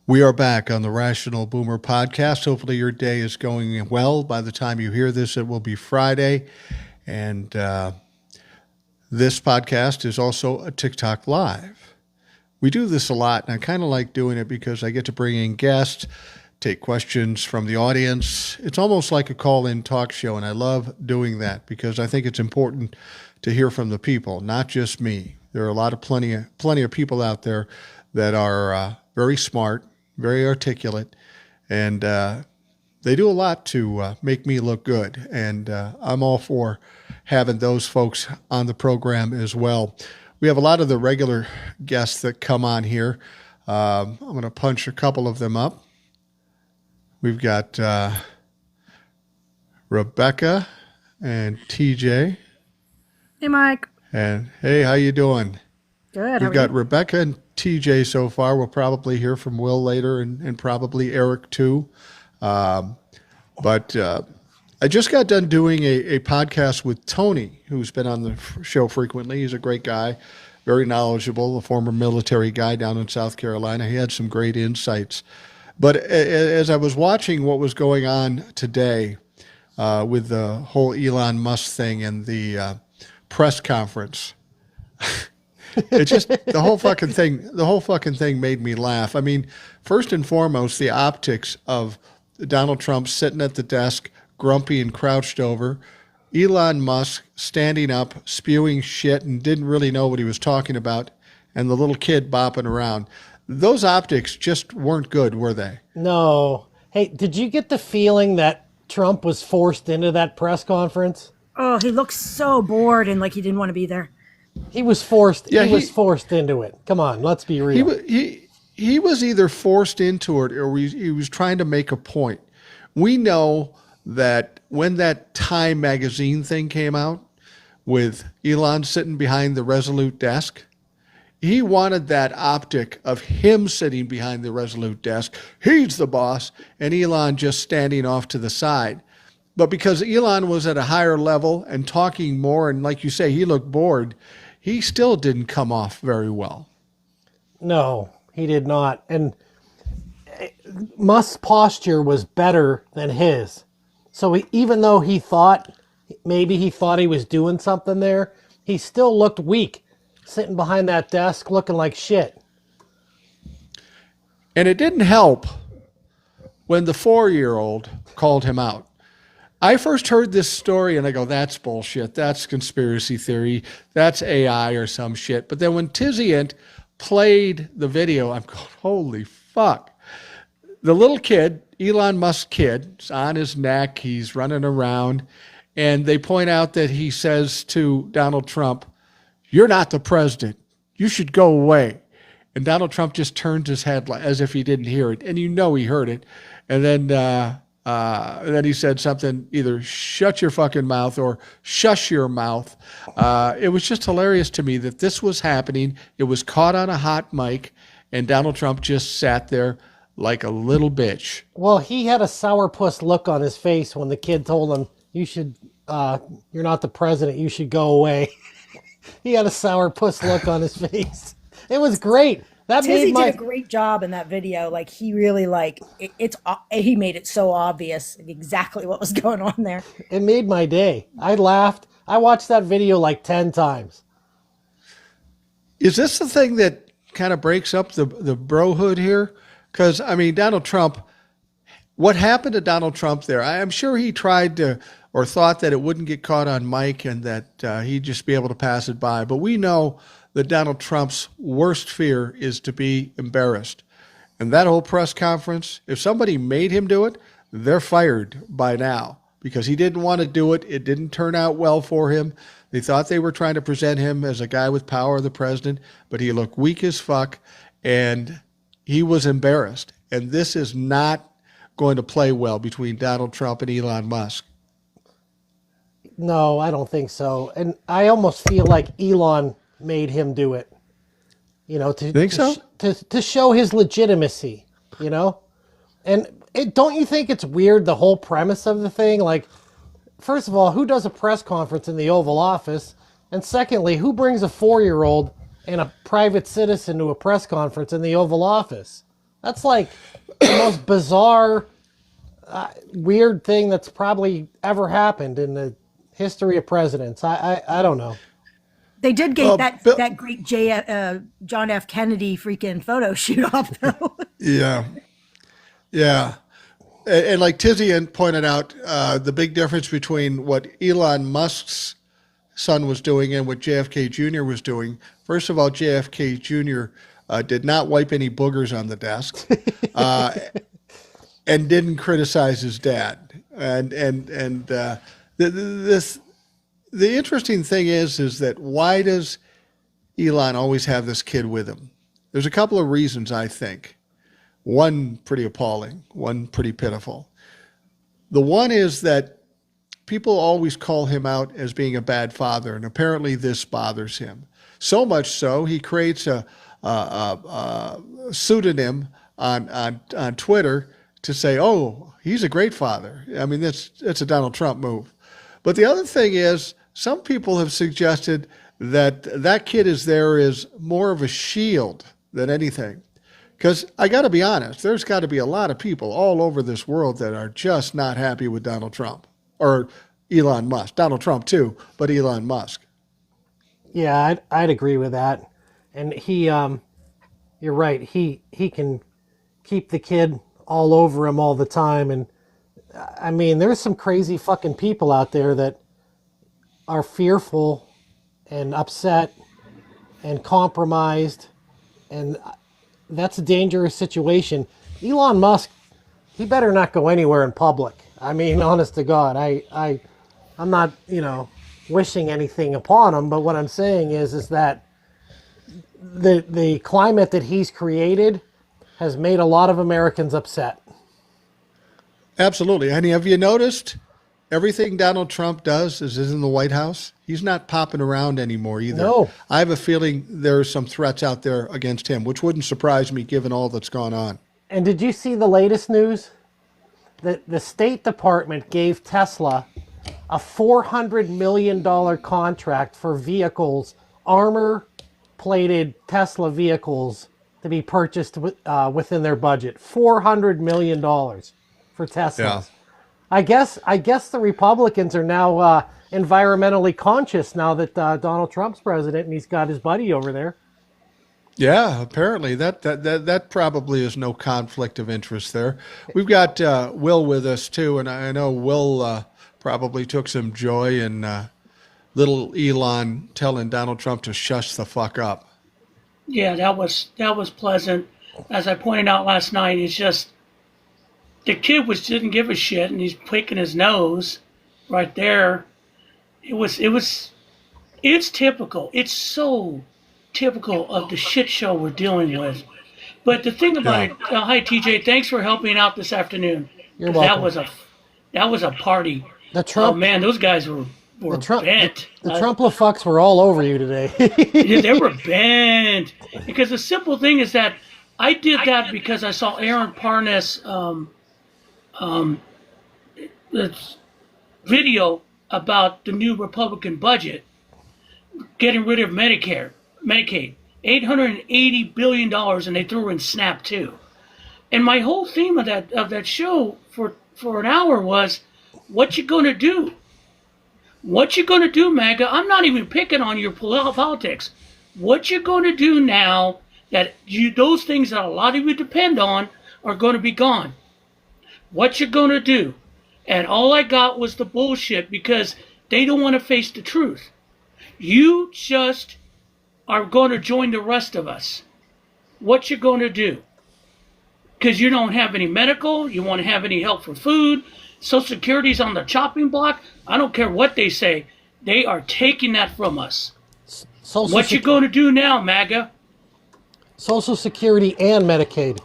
We are back on the Rational Boomer podcast. Hopefully, your day is going well. By the time you hear this, it will be Friday. And this podcast is also a TikTok Live. We do this a lot, and I kind of like doing it because I get to bring in guests, take questions from the audience. It's almost like a call-in talk show, and I love doing that because I think it's important to hear from the people, not just me. There are a lot of plenty of people out there that are very smart, very articulate, and they do a lot to make me look good. And I'm all for having those folks on the program as well. We have a lot of the regular guests that come on here. I'm going to punch a couple of them up. We've got Rebecca and TJ. Hey, Mike. And hey, how you doing? Good. We've got Rebecca and TJ so far. We'll probably hear from Will later and probably Eric too. But I just got done doing a podcast with Tony, who's been on the show frequently. He's a great guy, very knowledgeable, a former military guy down in South Carolina. He had some great insights. But as I was watching what was going on today with the whole Elon Musk thing and the press conference, it just the whole fucking thing made me laugh. I mean, first and foremost, the optics of Donald Trump sitting at the desk, grumpy and crouched over, Elon Musk standing up, spewing shit and didn't really know what he was talking about, and the little kid bopping around. Those optics just weren't good, were they? No. Hey, did you get the feeling that Trump was forced into that press conference? Oh, he looks so bored and like he didn't want to be there. He was forced. Yeah, he was forced into it. Come on, let's be real. He was either forced into it or he was trying to make a point. We know that when that Time magazine thing came out with Elon sitting behind the Resolute desk, he wanted that optic of him sitting behind the Resolute desk. He's the boss, and Elon just standing off to the side. But because Elon was at a higher level and talking more, and like you say, he looked bored, he still didn't come off very well. No, he did not. And Musk's posture was better than his. So even though he thought he was doing something there, he still looked weak, sitting behind that desk looking like shit. And it didn't help when the 4-year-old called him out. I first heard this story and I go, that's bullshit. That's conspiracy theory. That's AI or some shit. But then when Tizient played the video, I'm going, holy fuck. The little kid, Elon Musk kid, is on his neck. He's running around. And they point out that he says to Donald Trump, "You're not the president. You should go away." And Donald Trump just turns his head as if he didn't hear it. And you know he heard it. And then he said something, either shut your fucking mouth or shush your mouth. It was just hilarious to me that this was happening. It was caught on a hot mic, and Donald Trump just sat there like a little bitch. Well, he had a sourpuss look on his face when the kid told him, you're not the president, you should go away. He had a sourpuss look on his face. It was great. Tizzy did a great job in that video. Like he really he made it so obvious exactly what was going on there. It made my day. I laughed. I watched that video like 10 times. Is this the thing that kind of breaks up the brohood here? Because, I mean, Donald Trump, what happened to Donald Trump there? I'm sure he tried to or thought that it wouldn't get caught on mic and that he'd just be able to pass it by. But we know that Donald Trump's worst fear is to be embarrassed. And that whole press conference, if somebody made him do it, they're fired by now because he didn't want to do it. It didn't turn out well for him. They thought they were trying to present him as a guy with power, the president, but he looked weak as fuck and he was embarrassed. And this is not going to play well between Donald Trump and Elon Musk. No, I don't think so. And I almost feel like Elon made him do it. You know, to show his legitimacy, you know? And don't you think it's weird, the whole premise of the thing? Like, first of all, who does a press conference in the Oval Office? And secondly, who brings a 4-year-old and a private citizen to a press conference in the Oval Office? That's like the most bizarre, weird thing that's probably ever happened in the history of presidents. I don't know. They did get Well, Bill, that great John F. Kennedy freaking photo shoot off though. yeah, yeah. And like Tizian pointed out, the big difference between what Elon Musk's son was doing and what JFK Jr. was doing. First of all, JFK Jr. Did not wipe any boogers on the desk, and didn't criticize his dad. This the interesting thing is that why does Elon always have this kid with him? There's a couple of reasons, I think. One pretty appalling, one pretty pitiful. The one is that people always call him out as being a bad father, and apparently this bothers him. So much so, he creates a pseudonym on Twitter to say, "Oh, he's a great father." I mean, that's a Donald Trump move. But the other thing is, some people have suggested that that kid is there as more of a shield than anything. Because I got to be honest, there's got to be a lot of people all over this world that are just not happy with Donald Trump or Elon Musk. Donald Trump too, but Elon Musk. Yeah, I'd agree with that. And you're right. He can keep the kid all over him all the time. And I mean, there's some crazy fucking people out there that are fearful and upset and compromised, and that's a dangerous situation. Elon Musk, he better not go anywhere in public. I mean, honest to God, I'm not, wishing anything upon him, but what I'm saying is that the climate that he's created has made a lot of Americans upset. Absolutely. And have you noticed everything Donald Trump does is in the White House? He's not popping around anymore either. No. I have a feeling there are some threats out there against him, which wouldn't surprise me given all that's gone on. And did you see the latest news? The State Department gave Tesla a $400 million contract for vehicles, armor-plated Tesla vehicles, to be purchased within their budget. $400 million for Teslas. Yeah. I guess the Republicans are now environmentally conscious now that Donald Trump's president and he's got his buddy over there. Yeah, apparently that probably is no conflict of interest there. We've got Will with us too, and I know Will probably took some joy in little Elon telling Donald Trump to shush the fuck up. Yeah, that was pleasant. As I pointed out last night, it's just the kid didn't give a shit, and he's picking his nose right there. It's typical. It's so typical of the shit show we're dealing with. But the thing about it, hi TJ, thanks for helping out this afternoon. You're welcome. That was a party. The Trump, oh man, those guys were bent. The Trump-a-fucks were all over you today. Yeah, they were bent. Because the simple thing is that I did that because I saw Aaron Parnas' video about the new Republican budget, getting rid of Medicaid, $880 billion, and they threw in SNAP too. And my whole theme of that show for an hour was, what you gonna do? What you gonna do, MAGA? I'm not even picking on your politics. What you gonna do now that those things that a lot of you depend on are gonna be gone? What you gonna do? And all I got was the bullshit because they don't want to face the truth. You just are going to join the rest of us. What you going to do? Because you don't have any medical, you won't have any help for food, Social Security's on the chopping block. I don't care what they say. They are taking that from us. What you going to do now, MAGA? Social Security and Medicaid.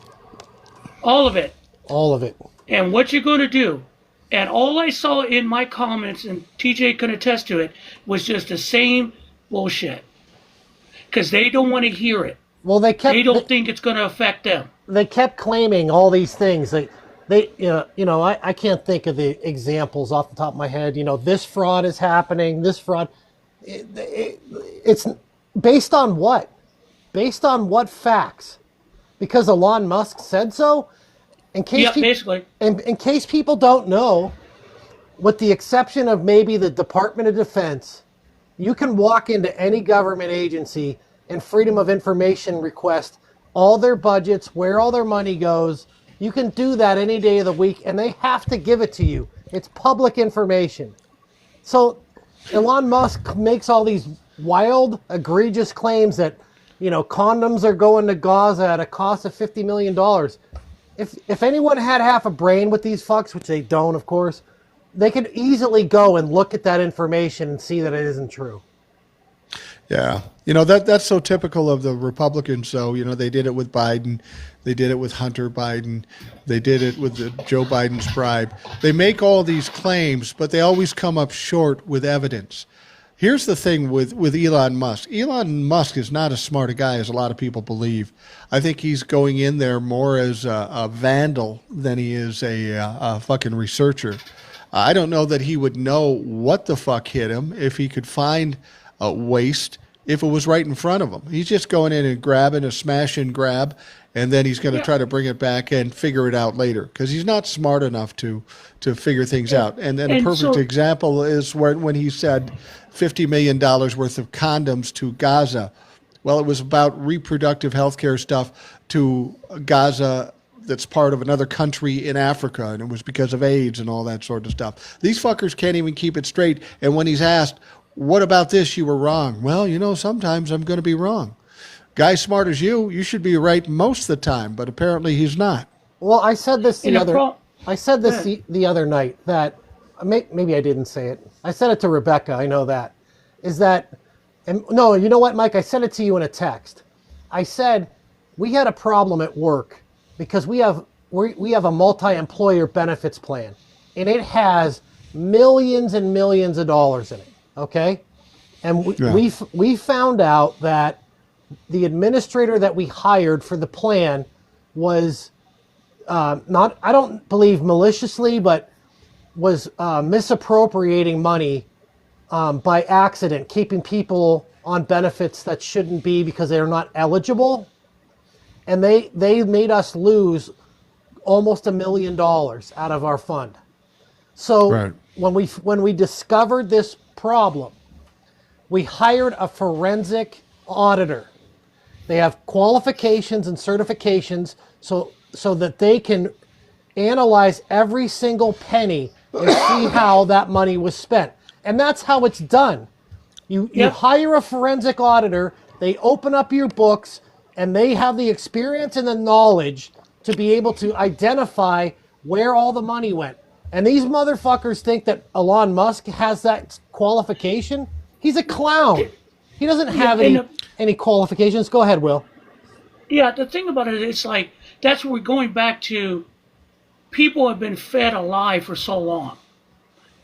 All of it. All of it. And what you going to do? And all I saw in my comments, and TJ can attest to it, was just the same bullshit. Because they don't want to hear it. Well, they don't think it's going to affect them. They kept claiming all these things. I can't think of the examples off the top of my head. This fraud is happening. This fraud. It's based on what? Based on what facts? because Elon Musk said so. In case basically. in case people don't know, with the exception of maybe the Department of Defense, you can walk into any government agency and Freedom of Information request all their budgets, where all their money goes. You can do that any day of the week, and they have to give it to you. It's public information. So Elon Musk makes all these wild, egregious claims that, condoms are going to Gaza at a cost of $50 million. If anyone had half a brain with these fucks, which they don't, of course, they could easily go and look at that information and see that it isn't true. Yeah. That's so typical of the Republicans, though. They did it with Biden. They did it with Hunter Biden. They did it with Joe Biden's bribe. They make all these claims, but they always come up short with evidence. Here's the thing with Elon Musk. Elon Musk is not as smart a guy as a lot of people believe. I think he's going in there more as a vandal than he is a fucking researcher. I don't know that he would know what the fuck hit him if he could find waste if it was right in front of him. He's just going in and grabbing a smash and grab, and then he's going to try to bring it back and figure it out later because he's not smart enough to figure things out. And then a perfect example is when he said $50 million worth of condoms to Gaza. Well, it was about reproductive health care stuff to Gaza that's part of another country in Africa, and it was because of AIDS and all that sort of stuff. These fuckers can't even keep it straight. And when he's asked, what about this? You were wrong. Well, sometimes I'm going to be wrong. Guy smart as you should be right most of the time, but apparently he's not. Well, I said this the other night that maybe I didn't say it. I said it to Rebecca. I know that. No, you know what, Mike? I sent it to you in a text. I said we had a problem at work because we have a multi-employer benefits plan, and it has millions and millions of dollars in it. Okay, and we found out that the administrator that we hired for the plan was not, I don't believe maliciously, but was misappropriating money by accident, keeping people on benefits that shouldn't be because they're not eligible. And they made us lose almost $1 million out of our fund. So when we discovered this problem, we hired a forensic auditor. They have qualifications and certifications so that they can analyze every single penny and see how that money was spent. And that's how it's done. You hire a forensic auditor, they open up your books, and they have the experience and the knowledge to be able to identify where all the money went. And these motherfuckers think that Elon Musk has that qualification. He's a clown. He doesn't have any qualifications. Go ahead, Will. Yeah, the thing about it is like, that's where we're going back to people have been fed a lie for so long.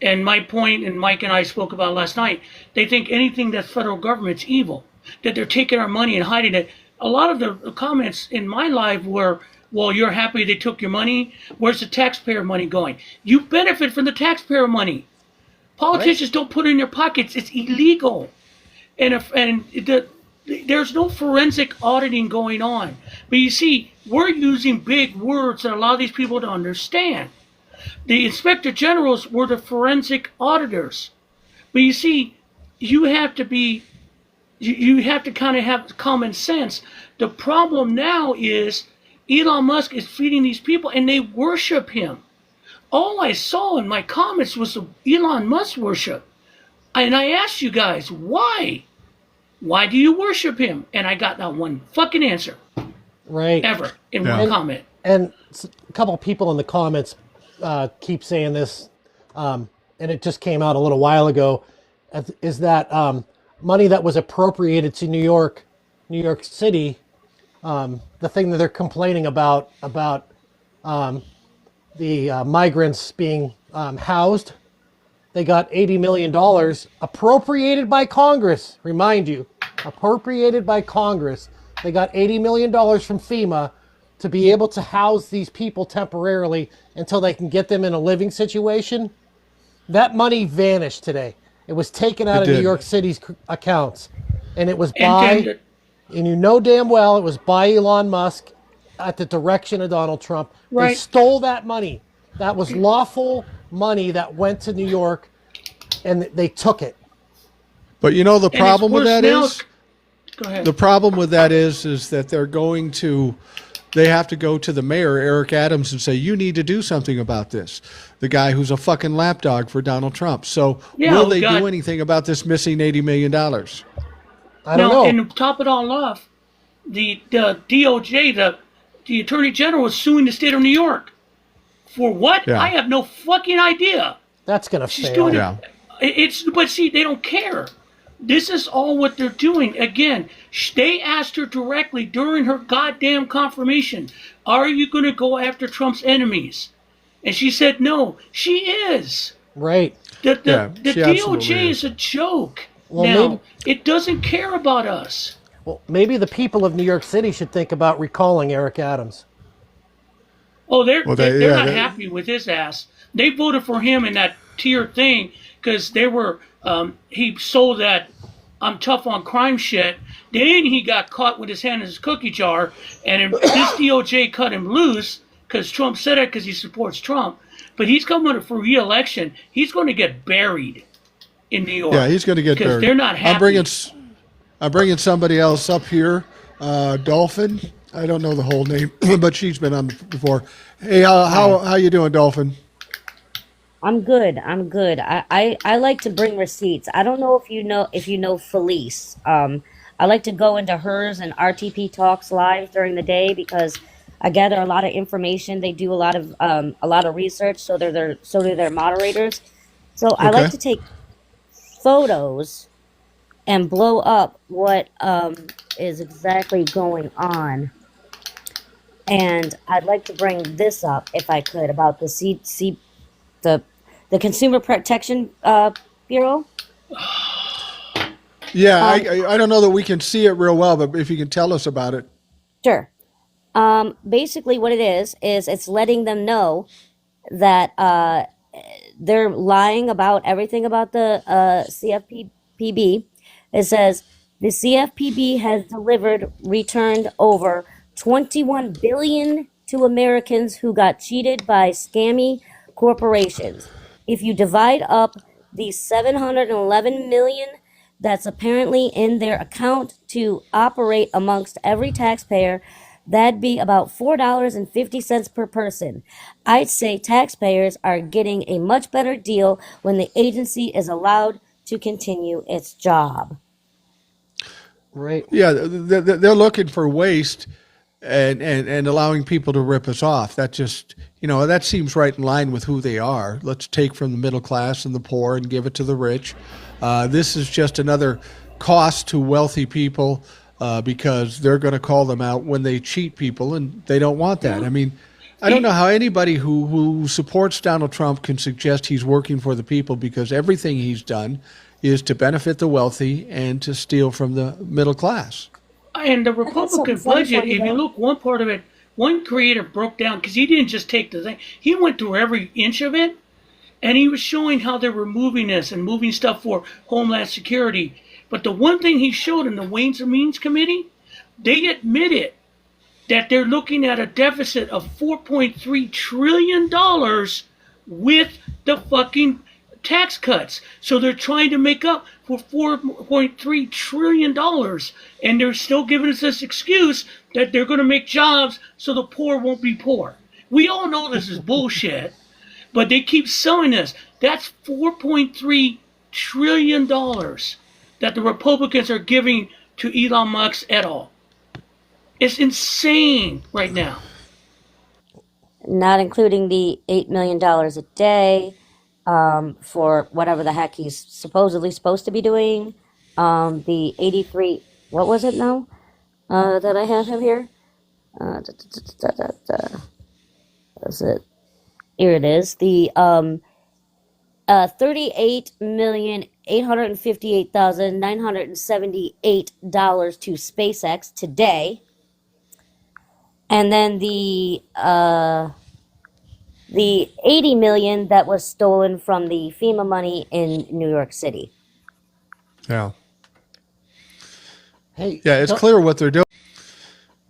And my point, and Mike and I spoke about last night, they think anything that's federal government's evil, that they're taking our money and hiding it. A lot of the comments in my live were, well, you're happy they took your money. Where's the taxpayer money going? You benefit from the taxpayer money. Politicians don't put it in their pockets. It's illegal. There's no forensic auditing going on. But you see, we're using big words that allow these people to understand. The inspector generals were the forensic auditors. But you see, you have to kind of have common sense. The problem now is Elon Musk is feeding these people and they worship him. All I saw in my comments was the Elon Musk worship. And I asked you guys, why? Why do you worship him? And I got not one fucking answer. Right. Ever in one comment. And a couple of people in the comments keep saying this, and it just came out a little while ago, is that money that was appropriated to New York City, the thing that they're complaining about the migrants being housed. They got $80 million appropriated by Congress. Remind you, appropriated by Congress. They got $80 million from FEMA to be able to house these people temporarily until they can get them in a living situation. That money vanished today. It was taken out of New York City's accounts. And it was and you know damn well it was by Elon Musk. at the direction of Donald Trump. They Right. stole that money. That was lawful money that went to New York, and they took it. But you know the And it's problem with worse that now. is Go ahead. the problem with that is that they have to go to the mayor, Eric Adams, and say, you need to do something about this. The guy who's a fucking lapdog for Donald Trump. So Yeah, will we they got- do anything about this missing $80 million? I don't Now, know. and to top it all off, the DOJ, the Attorney General, is suing the state of New York. For what? Yeah. I have no fucking idea. That's gonna She's fail. doing Yeah. But see, they don't care. This is all what they're doing. Again, they asked her directly during her goddamn confirmation, are you going to go after Trump's enemies? And she said no. She is. Right. The she absolutely DOJ is. is a joke. Well, now, maybe- it doesn't care about us. Well, maybe the people of New York City should think about recalling Eric Adams. Oh, they're yeah, not happy with his ass. They voted for him in that tier thing because they were he sold that I'm tough on crime shit. Then he got caught with his hand in his cookie jar, and this DOJ cut him loose because Trump said it because he supports Trump. But he's coming for re-election. He's going to get buried in New York. Yeah, he's going to get because buried. they're not happy. I'm bringing somebody else up here, Dolphin. I don't know the whole name, but she's been on before. Hey, how you doing, Dolphin? I'm good. I'm good. I like to bring receipts. I don't know if you know Felice. I like to go into hers and RTP talks live during the day because I gather a lot of information. They do a lot of research, so so do their moderators. So I Okay. like to take photos and blow up what is exactly going on. And I'd like to bring this up if I could about the Consumer Protection Bureau. Yeah, I don't know that we can see it real well, but if you can tell us about it. Sure. Basically, what it is it's letting them know that they're lying about everything about the CFPB. It says the CFPB has returned over 21 billion to Americans who got cheated by scammy corporations. If you divide up the 711 million that's apparently in their account to operate amongst every taxpayer, that'd be about $4.50 per person. I'd say taxpayers are getting a much better deal when the agency is allowed to continue its job. Right. Yeah, they're looking for waste and allowing people to rip us off. That just, that seems right in line with who they are. Let's take from the middle class and the poor and give it to the rich. This is just another cost to wealthy people because they're going to call them out when they cheat people, and they don't want that. I mean, I don't know how anybody who supports Donald Trump can suggest he's working for the people, because everything he's done is to benefit the wealthy and to steal from the middle class. And the got Republican something funny budget, for you, if you though. look one part of it, one creator broke down, because he didn't just take the thing, he went through every inch of it, and he was showing how they're removing this and moving stuff for Homeland Security. But the one thing he showed in the Ways and Means Committee, they admitted that they're looking at a deficit of $4.3 trillion with the fucking tax cuts. So they're trying to make up for $4.3 trillion. And they're still giving us this excuse that they're going to make jobs so the poor won't be poor. We all know this is bullshit, but they keep selling us. That's $4.3 trillion that the Republicans are giving to Elon Musk et al. It's insane right now. Not including the $8 million a day for whatever the heck he's supposedly supposed to be doing. The 83, what was it now that I have him here? That's it. Here it is. The $38,858,978 to SpaceX today. And then the 80 million that was stolen from the FEMA money in New York City. Yeah. Hey. Yeah, it's don't- clear what they're doing.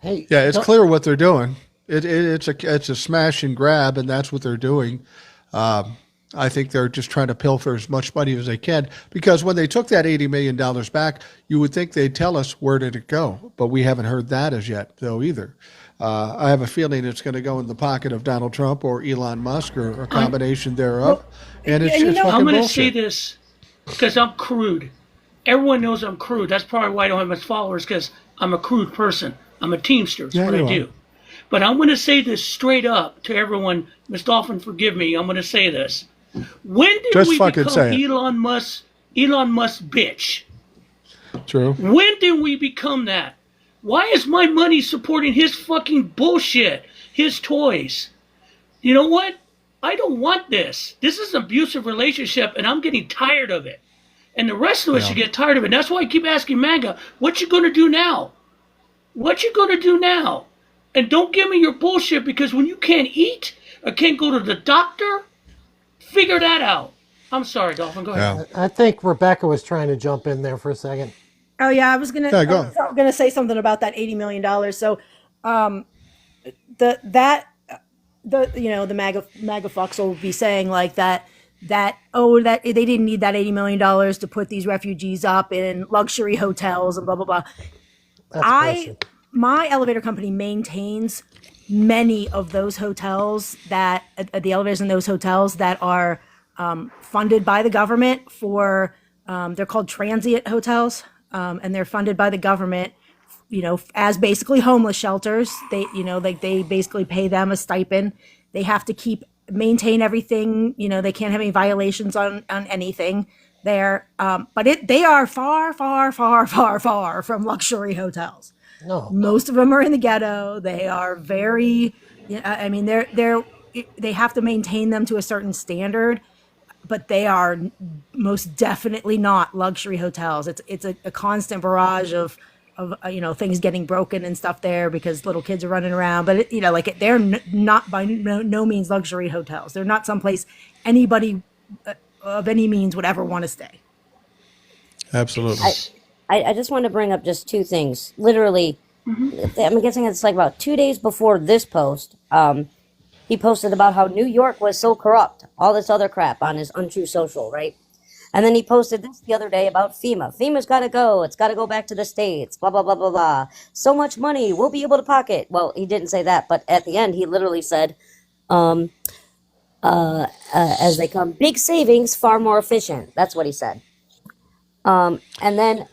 Hey, Yeah, it's clear what they're doing. It's a smash and grab, and that's what they're doing. I think they're just trying to pilfer as much money as they can, because when they took that $80 million back, you would think they'd tell us where did it go, but we haven't heard that as yet, though, either. I have a feeling it's going to go in the pocket of Donald Trump or Elon Musk or a combination thereof, and it's and fucking I'm going to bullshit. say this because I'm crude. Everyone knows I'm crude. That's probably why I don't have much followers, because I'm a crude person. I'm a teamster. That's what I do. But I'm going to say this straight up to everyone. Ms. Dolphin, forgive me. I'm going to say this. When did Just we fucking become say it. Elon Musk bitch? True. When did we become that? Why is my money supporting his fucking bullshit, his toys? You know what? I don't want this. This is an abusive relationship, and I'm getting tired of it. And the rest of us should get tired of it. And that's why I keep asking MAGA, what you going to do now? What you going to do now? And don't give me your bullshit, because when you can't eat or can't go to the doctor, figure that out. I'm sorry, Dolphin. Go ahead. I think Rebecca was trying to jump in there for a second. Oh yeah, I was gonna Yeah, go. say something about that $80 million. So, the the MAGA fucks will be saying like that that they didn't need that $80 million to put these refugees up in luxury hotels and blah blah blah. That's bullshit. My elevator company maintains many of those hotels that the elevators in those hotels that are funded by the government for they're called transient hotels, and they're funded by the government, as basically homeless shelters. They basically pay them a stipend. They have to maintain everything. They can't have any violations on anything there. But they are far, far, far, far, far from luxury hotels. No. Most of them are in the ghetto. They are very, they have to maintain them to a certain standard, but they are most definitely not luxury hotels. It's a constant barrage of things getting broken and stuff there because little kids are running around. But they're not by no means luxury hotels. They're not someplace anybody of any means would ever want to stay. Absolutely. I just want to bring up just two things. Literally, I'm guessing it's like about 2 days before this post. He posted about how New York was so corrupt, all this other crap on his Untrue Social, right? And then he posted this the other day about FEMA. FEMA's got to go. It's got to go back to the states, blah, blah, blah, blah, blah. So much money we'll be able to pocket. Well, he didn't say that, but at the end, he literally said, as they come, big savings, far more efficient. That's what he said. And then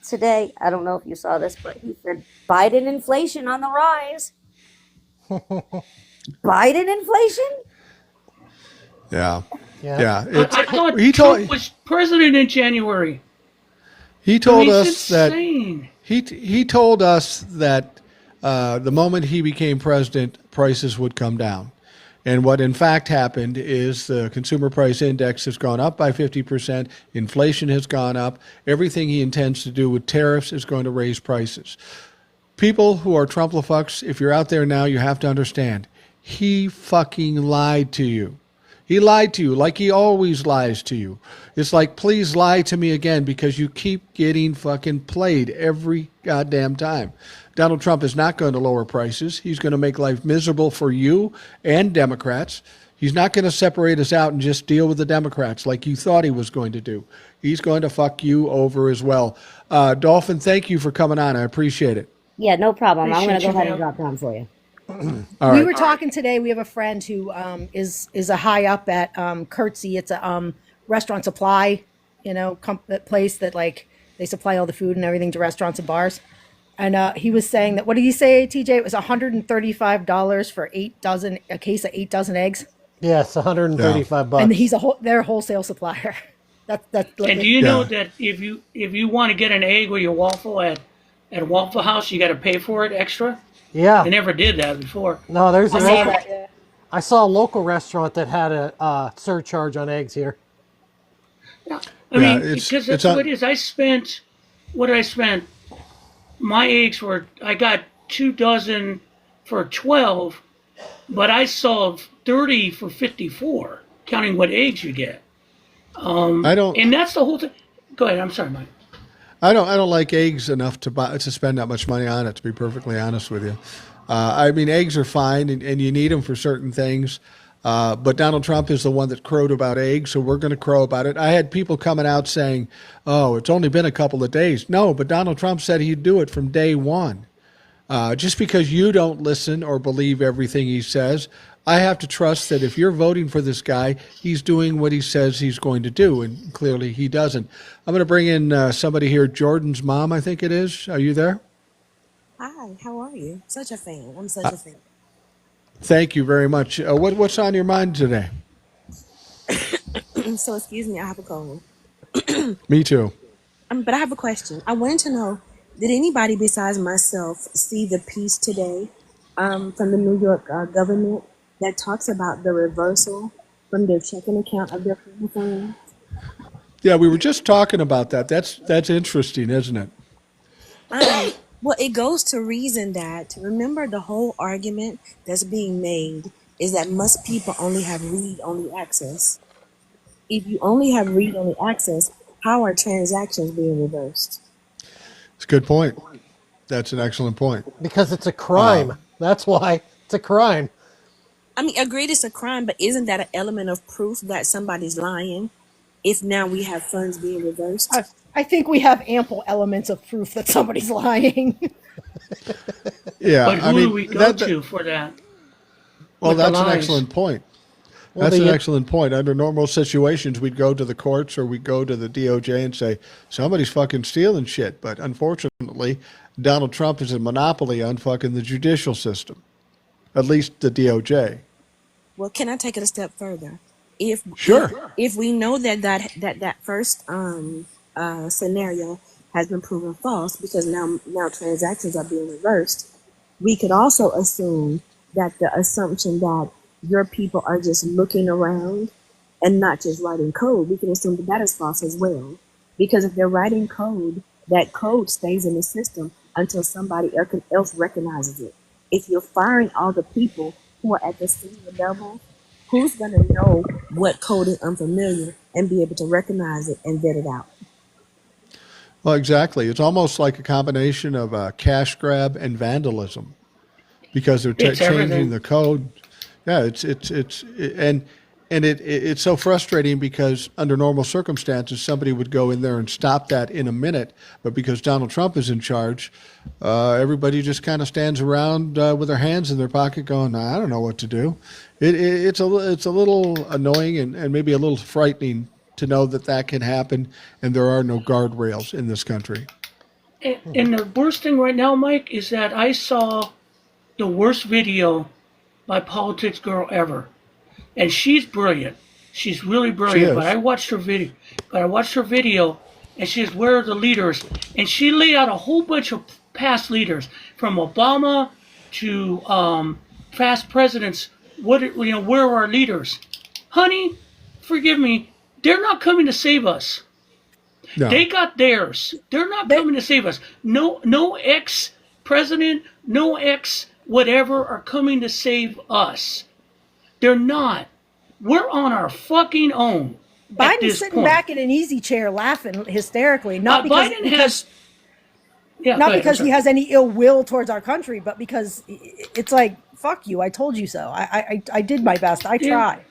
today, I don't know if you saw this, but he said, Biden inflation on the rise. Biden inflation? Yeah. Yeah. I thought He Trump was president in January. He told He's us that insane. he told us that the moment he became president, prices would come down. And what in fact happened is the consumer price index has gone up by 50%. Inflation has gone up. Everything he intends to do with tariffs is going to raise prices. People who are Trump-la-fucks, if you're out there now, you have to understand, he fucking lied to you. He lied to you like he always lies to you. It's like, please lie to me again, because you keep getting fucking played every goddamn time. Donald Trump is not going to lower prices. He's going to make life miserable for you and Democrats. He's not going to separate us out and just deal with the Democrats like you thought he was going to do. He's going to fuck you over as well. Dolphin, thank you for coming on. I appreciate it. Yeah, no problem. I'm going to Appreciate go ahead you, and drop down for you. All We right. were talking today. We have a friend who is a high up at Curtsy. It's a restaurant supply, that place that they supply all the food and everything to restaurants and bars. And he was saying that, what did he say, TJ? It was $135 for a case of 8 dozen eggs. Yes, $135. And he's their wholesale supplier. That's And do you know that if you want to get an egg or your waffle at Waffle House, you got to pay for it extra? Yeah. I never did that before. No, there's a I saw local, that, yeah. I saw a local restaurant that had a surcharge on eggs here. I mean, it's- because that's it's what it is. What did I spend? My eggs I got 2 dozen for 12, but I saw 30 for 54, counting what eggs you get. I don't. And that's the whole thing. Go ahead. I'm sorry, Mike. I don't like eggs enough to spend that much money on it. To be perfectly honest with you, I mean eggs are fine and you need them for certain things. But Donald Trump is the one that crowed about eggs, so we're going to crow about it. I had people coming out saying, "Oh, it's only been a couple of days." No, but Donald Trump said he'd do it from day one. Just because you don't listen or believe everything he says, I have to trust that if you're voting for this guy, he's doing what he says he's going to do, and clearly he doesn't. I'm going to bring in somebody here, Jordan's mom, I think it is. Are you there? Hi, how are you? Such a fan. I'm such a fan. Thank you very much. What's on your mind today? So, excuse me, I have a cold. Me too. But I have a question. I wanted to know, did anybody besides myself see the piece today from the New York government that talks about the reversal from their checking account of their foreign funds? Yeah, we were just talking about that. That's interesting, isn't it? Well, it goes to reason that, remember the whole argument that's being made is that most people only have read-only access. If you only have read-only access, how are transactions being reversed? It's a good point. That's an excellent point. Because it's a crime. That's why it's a crime. I mean, agreed it's a crime, but isn't that an element of proof that somebody's lying if now we have funds being reversed? I think we have ample elements of proof that somebody's lying. Yeah, But I who do mean, we go to for that? well, with the that's an lies? excellent point. Well, That's an the, excellent point. Under normal situations, we'd go to the courts or we'd go to the DOJ and say, somebody's fucking stealing shit. But unfortunately, Donald Trump is a monopoly on fucking the judicial system, at least the DOJ. Well, can I take it a step further? If Sure. if we know that first scenario has been proven false because now transactions are being reversed, we could also assume that the assumption that your people are just looking around and not just writing code, we can assume that that is false as well. Because if they're writing code, that code stays in the system until somebody else recognizes it. If you're firing all the people who are at the senior level, who's going to know what code is unfamiliar and be able to recognize it and vet it out? Well, exactly. It's almost like a combination of cash grab and vandalism because they're It's changing everything. the code. Yeah, it's so frustrating because under normal circumstances somebody would go in there and stop that in a minute, but because Donald Trump is in charge, everybody just kind of stands around with their hands in their pocket, going, "I don't know what to do." It's a little annoying and maybe a little frightening to know that that can happen, and there are no guardrails in this country. And the worst thing right now, Mike, is that I saw the worst video by Politics Girl ever. And she's brilliant. She's really She brilliant. But is. I watched her video. And she says, "Where are the leaders?" And she laid out a whole bunch of past leaders, from Obama to past presidents. Where are our leaders? Honey, forgive me. They're not coming to save us. No. They got theirs. They're not They, coming to save us. No ex president, no ex whatever are coming to save us. They're not. We're on our fucking own at Biden's this sitting point. back in an easy chair laughing hysterically, not because Biden because has. Yeah, go not ahead. I'm because he sorry. has any ill will towards our country, but because it's like, fuck you, I told you so. I did my best. I Yeah, tried.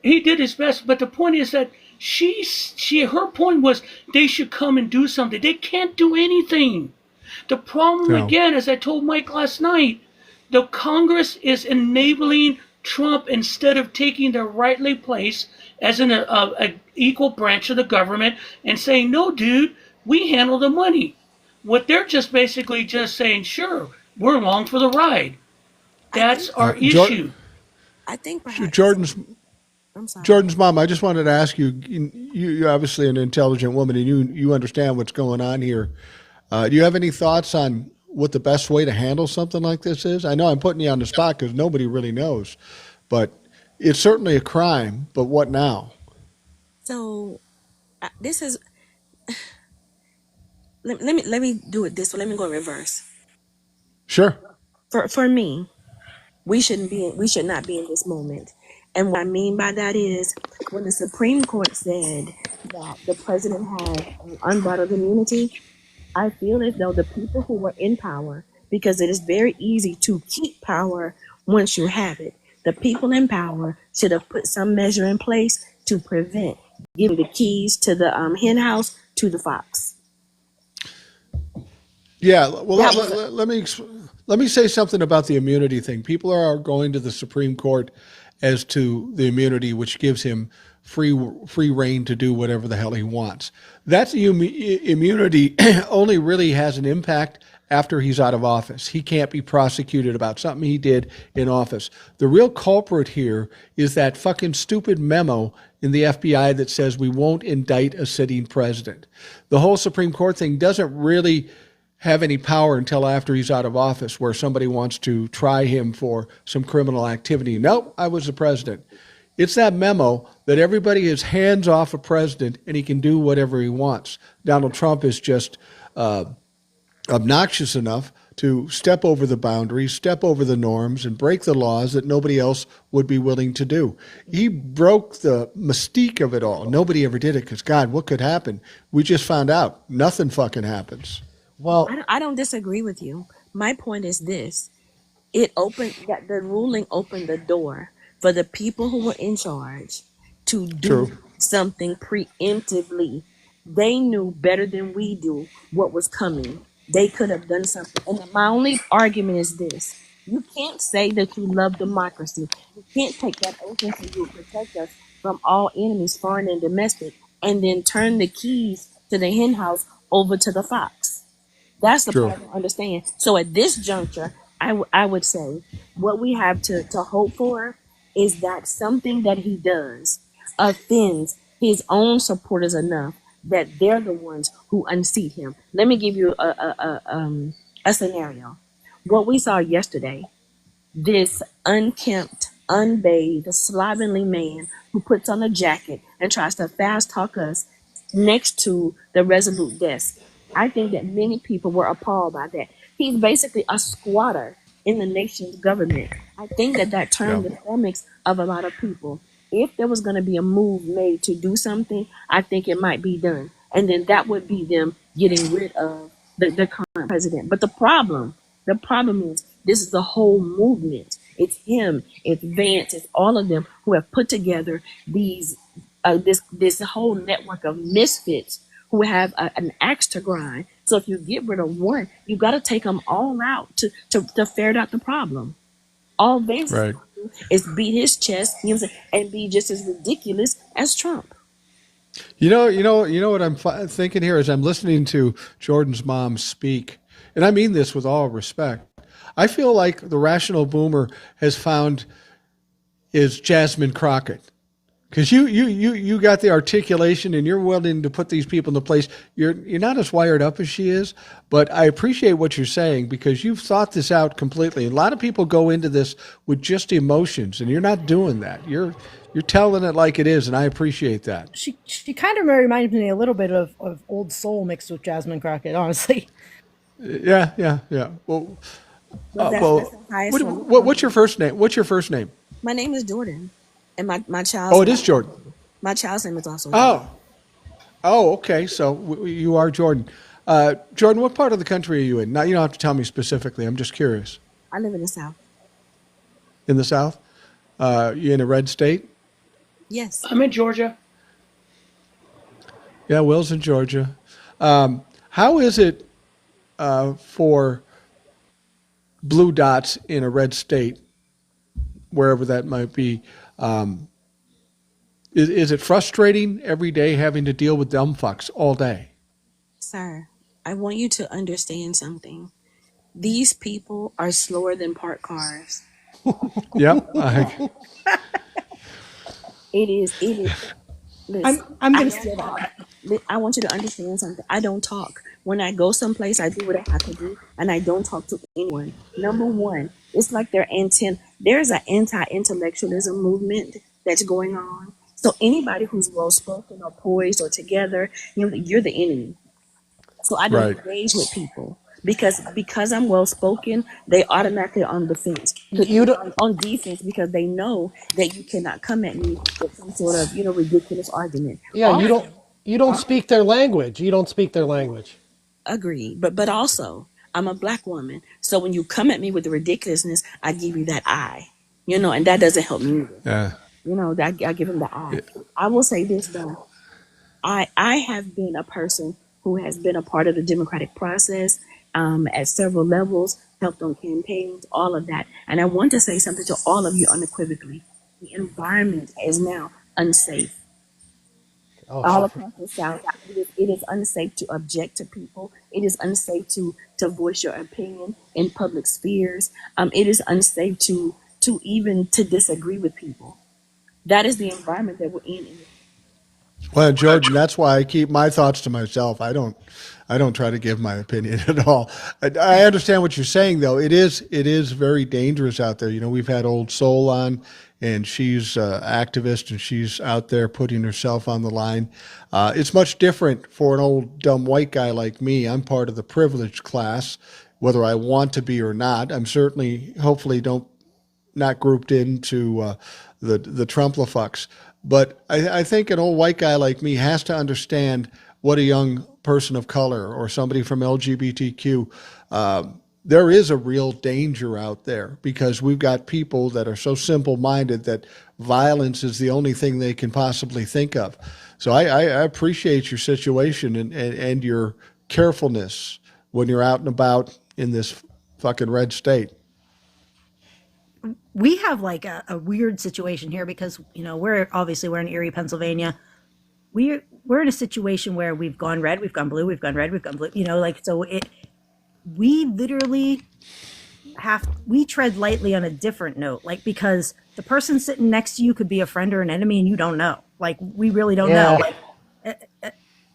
he did his best, but the point is that her point was they should come and do something. They can't do anything. The problem No. again, as I told Mike last night, the Congress is enabling Trump instead of taking their rightly place as a equal branch of the government and saying, "No, dude, we handle the money." What they're just basically just saying, "Sure, we're along for the ride." I That's think our Jor- issue. I think perhaps Jordan's I'm sorry. Jordan's mom, I just wanted to ask you, you're obviously an intelligent woman and you understand what's going on here. Do you have any thoughts on what the best way to handle something like this is? I know I'm putting you on the spot because nobody really knows, but it's certainly a crime, but what now? So this is let me do it this way. Let me go in reverse. Sure. For me, we should not be in this moment. And what I mean by that is when the Supreme Court said that the president has unbridled immunity, I feel as though the people who were in power, because it is very easy to keep power once you have it, the people in power should have put some measure in place to prevent giving the keys to the hen house to the fox. Yeah, well, That was a, let me say something about the immunity thing. People are going to the Supreme Court as to the immunity, which gives him free reign to do whatever the hell he wants. That immunity only really has an impact after he's out of office. He can't be prosecuted about something he did in office. The real culprit here is that fucking stupid memo in the FBI that says we won't indict a sitting president. The whole Supreme Court thing doesn't really have any power until after he's out of office, where somebody wants to try him for some criminal activity. Nope, I was the president. It's that memo that everybody is hands off a president and he can do whatever he wants. Donald Trump is just obnoxious enough to step over the boundaries, step over the norms, and break the laws that nobody else would be willing to do. He broke the mystique of it all. Nobody ever did it because, God, what could happen? We just found out. Nothing fucking happens. Well, I don't disagree with you. My point is this. It opened that the ruling opened the door for the people who were in charge to do True. something preemptively. They knew better than we do what was coming. They could have done something. And my only argument is this. You can't say that you love democracy. You can't take that oath and say you will protect us from all enemies, foreign and domestic, and then turn the keys to the hen house over to the fox. That's the True. part I don't understand. So at this juncture, I would say what we have to hope for is that something that he does offends his own supporters enough that they're the ones who unseat him. Let me give you a scenario. What we saw yesterday, this unkempt, unbathed, slovenly man who puts on a jacket and tries to fast talk us next to the Resolute desk. I think that many people were appalled by that. He's basically a squatter in the nation's government. I think that that turned the stomachs of a lot of people. If there was going to be a move made to do something, I think it might be done. And then that would be them getting rid of the current president. But the problem is this is the whole movement. It's him, it's Vance, it's all of them who have put together these this whole network of misfits who have an axe to grind. So if you get rid of one, you got to take them all out to ferret out the problem. All Vance Right. is beat his chest, you know what I'm saying, and be just as ridiculous as Trump. You know what I'm thinking here as I'm listening to Jordan's mom speak, and I mean this with all respect. I feel like the rational boomer has found is Jasmine Crockett. Because you got the articulation and you're willing to put these people in the place. You're not as wired up as she is, but I appreciate what you're saying because you've thought this out completely. A lot of people go into this with just emotions, and you're not doing that. You're telling it like it is, and I appreciate that. She kind of reminds me a little bit of Old Soul mixed with Jasmine Crockett, honestly. Yeah. Well, But that's the highest one. what's your first name? What's your first name? My name is Jordan, and my Oh, it child's is Jordan. my child's name is also Jordan. Oh, okay. So you are Jordan. Jordan, what part of the country are you in? Now, you don't have to tell me specifically. I'm just curious. I live in the South. In the South? You in a red state? Yes. I'm in Georgia. Yeah, Will's in Georgia. How is it for blue dots in a red state, wherever that might be? Is it frustrating every day having to deal with dumb fucks all day? Sir, I want you to understand something. These people are slower than parked cars. Yep. It is. Listen, I'm I gonna don't steal talk. that. I want you to understand something. I don't talk. When I go someplace, I do what I have to do, and I don't talk to anyone. Number one, it's like there's an anti-intellectualism movement that's going on. So anybody who's well-spoken or poised or together, you're the enemy. So I don't Right. engage with people. because I'm well spoken, they automatically on defense, You don't. on defense, because they know that you cannot come at me with some sort of ridiculous argument. Yeah, you don't. Also, You don't speak their language. You don't speak their language. agree, but also I'm a black woman, so when you come at me with the ridiculousness, I give you that eye, and that doesn't help me either. Yeah. That I give him the eye. I will say this though. I have been a person who has been a part of the democratic process at several levels, helped on campaigns, all of that. And I want to say something to all of you unequivocally. The environment is now unsafe. Oh, All across the South, it is unsafe to object to people. It is unsafe to voice your opinion in public spheres. It is unsafe to even to disagree with people. That is the environment that we're in. Well, Jordan, that's why I keep my thoughts to myself. I don't try to give my opinion at all. I understand what you're saying, though. It is very dangerous out there. We've had Old Soul on, and she's activist, and she's out there putting herself on the line. It's much different for an old dumb white guy like me. I'm part of the privileged class, whether I want to be or not. I'm certainly, hopefully, don't not grouped into the Trumplafucks. But I think an old white guy like me has to understand what a young person of color or somebody from LGBTQ, there is a real danger out there because we've got people that are so simple-minded that violence is the only thing they can possibly think of. So I appreciate your situation and your carefulness when you're out and about in this fucking red state. We have like a weird situation here because we're in Erie, Pennsylvania. We're in a situation where we've gone red, we've gone blue, we've gone red, we've gone blue. We literally we tread lightly on a different note, like because the person sitting next to you could be a friend or an enemy, and you don't know. Like we really don't know. Like,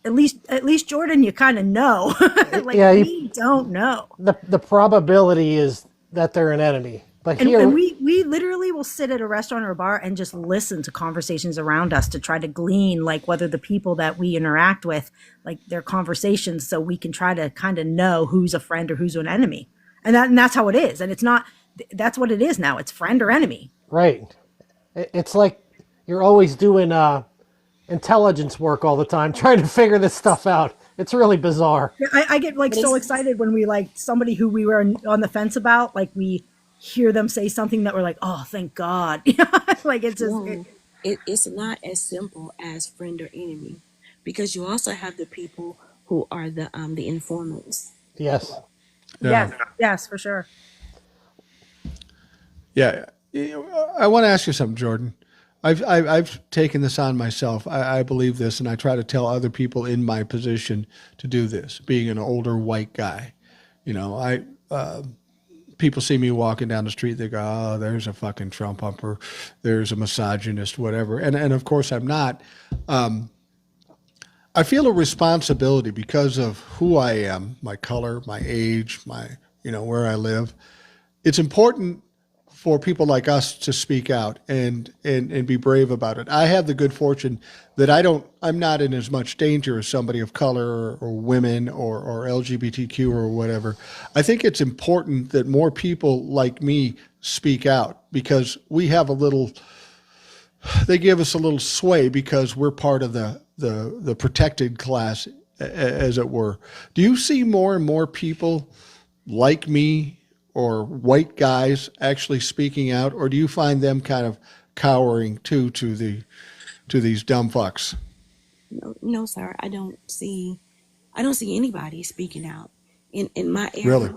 at least Jordan, you kind of know. Like we don't know. The probability is that they're an enemy. But And, here, and we literally will sit at a restaurant or a bar and just listen to conversations around us to try to glean like whether the people that we interact with, like their conversations, so we can try to kind of know who's a friend or who's an enemy. And that's how it is. And it's not, that's what it is now. It's friend or enemy. right? It's like you're always doing intelligence work all the time, trying to figure this stuff out. It's really bizarre. I get like so excited when we like somebody who we were on the fence about, like we hear them say something that we're like, oh, thank God. Like it's just, No, it's not as simple as friend or enemy, because you also have the people who are the informants. Yes. Yeah. Yes, for sure. Yeah. I want to ask you something, Jordan. I've taken this on myself. I believe this, and I try to tell other people in my position to do this. Being an older white guy, people see me walking down the street. They go, "Oh, there's a fucking Trump humper. There's a misogynist, whatever." And of course, I'm not. I feel a responsibility because of who I am, my color, my age, where I live. It's important for people like us to speak out and be brave about it. I have the good fortune that I'm not in as much danger as somebody of color or women or LGBTQ or whatever. I think it's important that more people like me speak out because they give us a little sway because we're part of the protected class, as it were. Do you see more and more people like me or white guys actually speaking out, or do you find them kind of cowering to these dumb fucks? No, sir. I don't see anybody speaking out in my area. Really?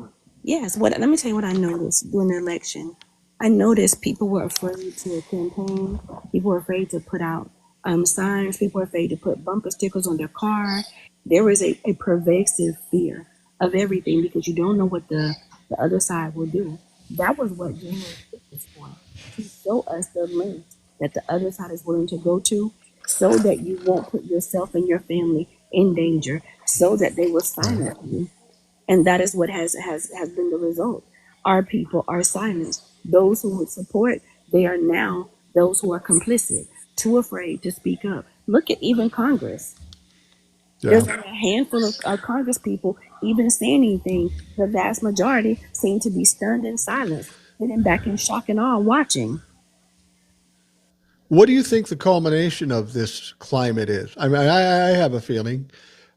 Yes. Let me tell you what I noticed during the election. I noticed people were afraid to campaign. People were afraid to put out signs. People were afraid to put bumper stickers on their car. There was a pervasive fear of everything because you don't know what the other side will do. That was what January 6th was for, to show us the length that the other side is willing to go to so that you won't put yourself and your family in danger, so that they will silence you. And that is what has been the result. Our people are silenced. Those who would support, they are now those who are complicit, too afraid to speak up. Look at even Congress. There's Yeah. only a handful of Congress people even saying anything. The vast majority seem to be stunned in silence, sitting back in shock and awe, watching. What do you think the culmination of this climate is? I mean, I have a feeling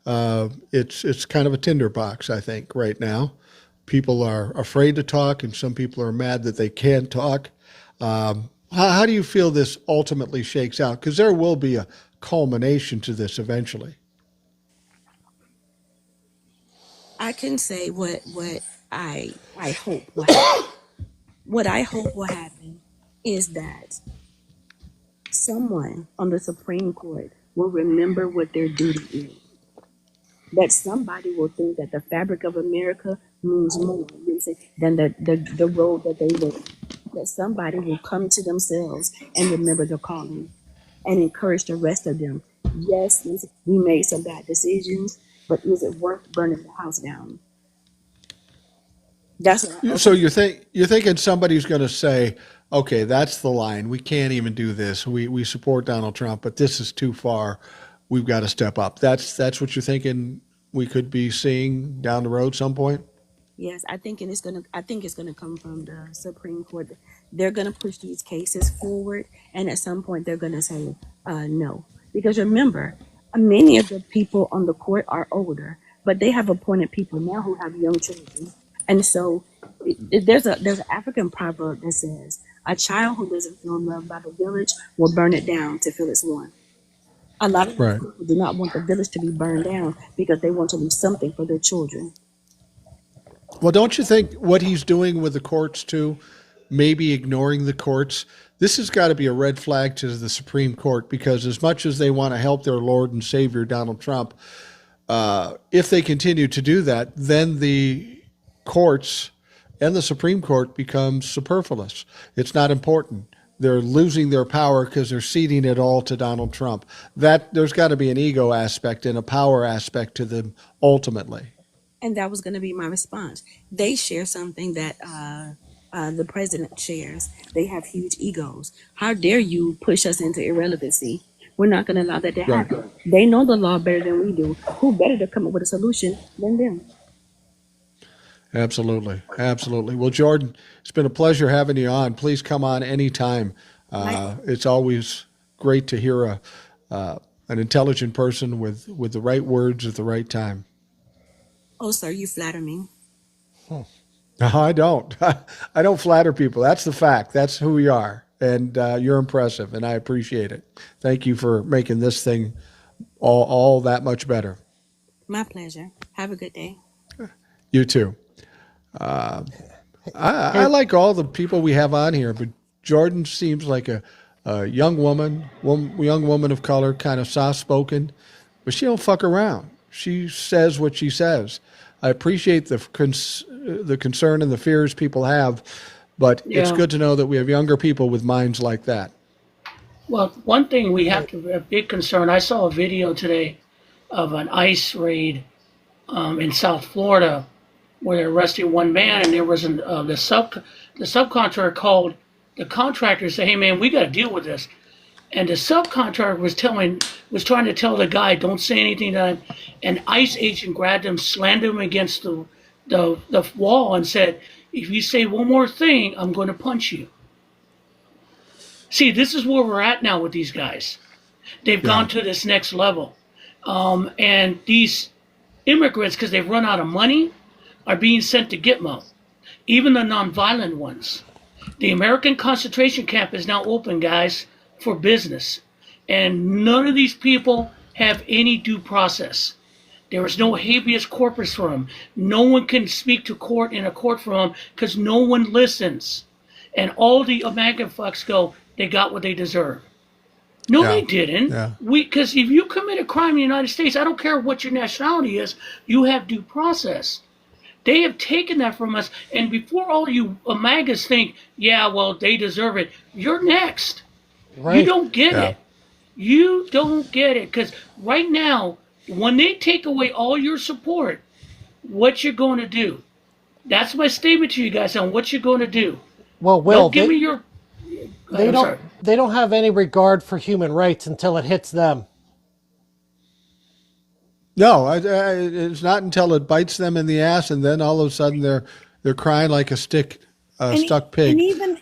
it's kind of a tinderbox. I think right now, people are afraid to talk, and some people are mad that they can't talk. How do you feel this ultimately shakes out? Because there will be a culmination to this eventually. I can say what I hope will happen. What I hope will happen is that someone on the Supreme Court will remember what their duty is. That somebody will think that the fabric of America means more than the road that they live. That somebody will come to themselves and remember their calling and encourage the rest of them. Yes, we made some bad decisions, but is it worth burning the house down? That's what I hope. So you're thinking somebody's going to say, okay, that's the line. We can't even do this. We support Donald Trump, but this is too far. We've got to step up. That's what you're thinking we could be seeing down the road some point. Yes, I think it's gonna come from the Supreme Court. They're gonna push these cases forward, and at some point they're gonna say no. Because remember, many of the people on the court are older, but they have appointed people now who have young children, and so there's an African proverb that says, "A child who doesn't feel loved by the village will burn it down to feel it's one." A lot of these Right. people do not want the village to be burned down because they want to leave something for their children. Well, don't you think what he's doing with the courts too, maybe ignoring the courts, this has got to be a red flag to the Supreme Court because as much as they want to help their Lord and Savior Donald Trump, if they continue to do that, then the courts and the Supreme Court becomes superfluous. It's not important. They're losing their power because they're ceding it all to Donald Trump. That there's got to be an ego aspect and a power aspect to them ultimately. And that was going to be my response. They share something that the president shares. They have huge egos. How dare you push us into irrelevancy? We're not going to allow that to Right. happen. They know the law better than we do. Who better to come up with a solution than them? Absolutely. Absolutely. Well, Jordan, it's been a pleasure having you on. Please come on anytime. It's always great to hear an intelligent person with the right words at the right time. Oh, sir, you flatter me. No, I don't. I don't flatter people. That's the fact. That's who we are. And you're impressive, and I appreciate it. Thank you for making this thing all that much better. My pleasure. Have a good day. You too. I like all the people we have on here, but Jordan seems like a young young woman of color, kind of soft-spoken, but she don't fuck around. She says what she says. I appreciate the concern and the fears people have, but it's Yeah. good to know that we have younger people with minds like that. Well, one thing we have to a big concern. I saw a video today of an ICE raid in South Florida where they arrested one man, and there was the subcontractor called the contractor, say, "Hey man, we got to deal with this." And the subcontractor was trying to tell the guy, "Don't say anything to him." An ICE agent grabbed him, slammed him against the wall, and said, "If you say one more thing, I'm going to punch you." See, this is where we're at now with these guys. They've gone to this next level, and these immigrants, because they've run out of money, are being sent to Gitmo. Even the nonviolent ones. The American concentration camp is now open, guys, for business. And none of these people have any due process. There is no habeas corpus for them. No one can speak to court in a court for them because no one listens. And all the MAGA fucks go, they got what they deserve. No, Yeah. they didn't. Yeah. Because if you commit a crime in the United States, I don't care what your nationality is, you have due process. They have taken that from us, and before all you MAGAs think, yeah, well, they deserve it, you're next. Right. You don't get Yeah. it. You don't get it, because right now, when they take away all your support, what you're going to do? That's my statement to you guys on what you're going to do. Well, Will, Don't give me your... they I'm don't sorry. they don't have any regard for human rights until it hits them. No, it's not until it bites them in the ass, and then all of a sudden they're crying like a stuck pig.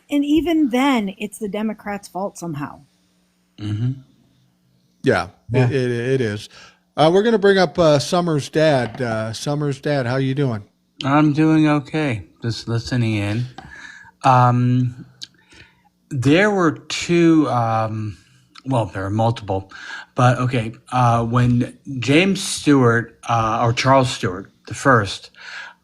And even then, it's the Democrats' fault somehow. Yeah, Yeah. it is. We're going to bring up Summer's dad. Summer's dad, how you doing? I'm doing okay. Just listening in. There were two, well, there are multiple, but okay. When James Stewart, or Charles Stewart, the first,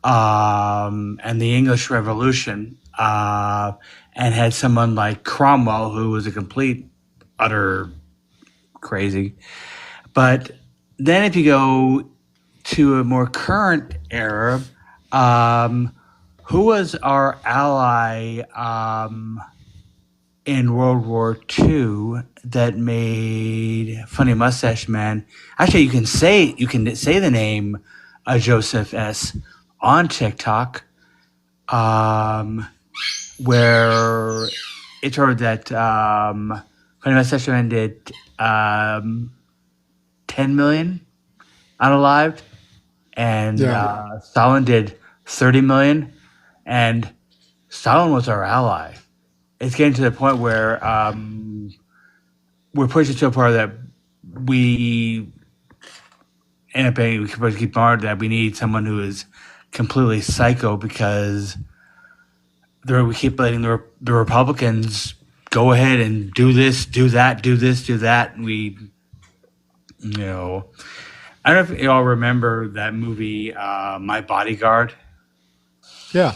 and the English Revolution, and had someone like Cromwell, who was a complete, utter crazy. But then if you go to a more current era, who was our ally in World War II that made Funny Mustache Man? Actually, you can say the name Joseph S. on TikTok, where it's heard that Funny Mustache Man did 10 million unalived, and Stalin did 30 million, and Stalin was our ally. It's getting to the point where we're pushing so far that we end up being, we keep on that we need someone who is completely psycho, because we keep letting the Republicans go ahead and do this, do that, do this, do that. And we, I don't know if y'all remember that movie, My Bodyguard. Yeah.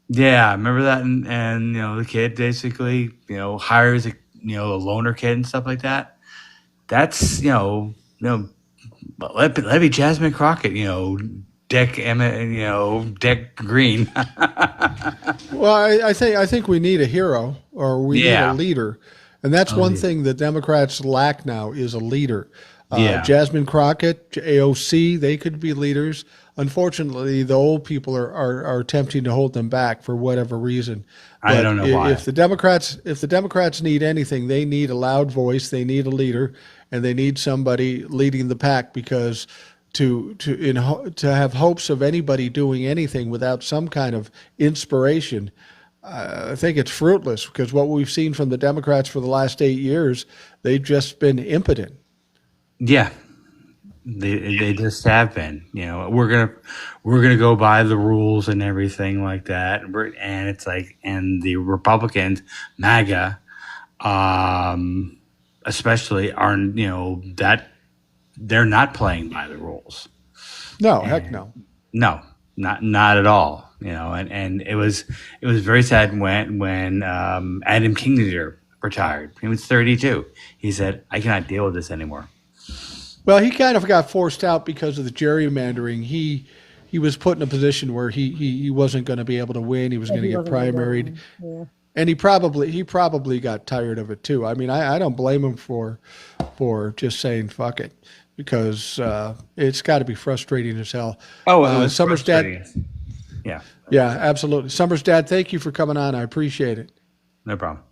Yeah, I remember that, and the kid basically hires a loner kid and stuff like that. That's let be Jasmine Crockett, Dick Emmett, Dick Green. Well, I think we need a hero, or we need a leader, and that's one thing the Democrats lack now is a leader. Jasmine Crockett, AOC, they could be leaders. Unfortunately, the old people are attempting to hold them back for whatever reason. But I don't know why. If the Democrats need anything, they need a loud voice, they need a leader, and they need somebody leading the pack, because to have hopes of anybody doing anything without some kind of inspiration, I think it's fruitless, because what we've seen from the Democrats for the last 8 years, they've just been impotent. Yeah, they just have been. We're gonna go by the rules and everything like that. And it's like, and the Republicans, MAGA, especially, are that they're not playing by the rules. No, heck no. No, not at all. And it was very sad when Adam Kinzinger retired. He was 32. He said, "I cannot deal with this anymore." Well, he kind of got forced out because of the gerrymandering. He was put in a position where he wasn't going to be able to win. He was going to get primaried, and he probably got tired of it too. I mean, I don't blame him for just saying fuck it, because it's got to be frustrating as hell. Oh, it was Summer's frustrating. dad. Yeah, absolutely. Summer's dad, thank you for coming on. I appreciate it. No problem.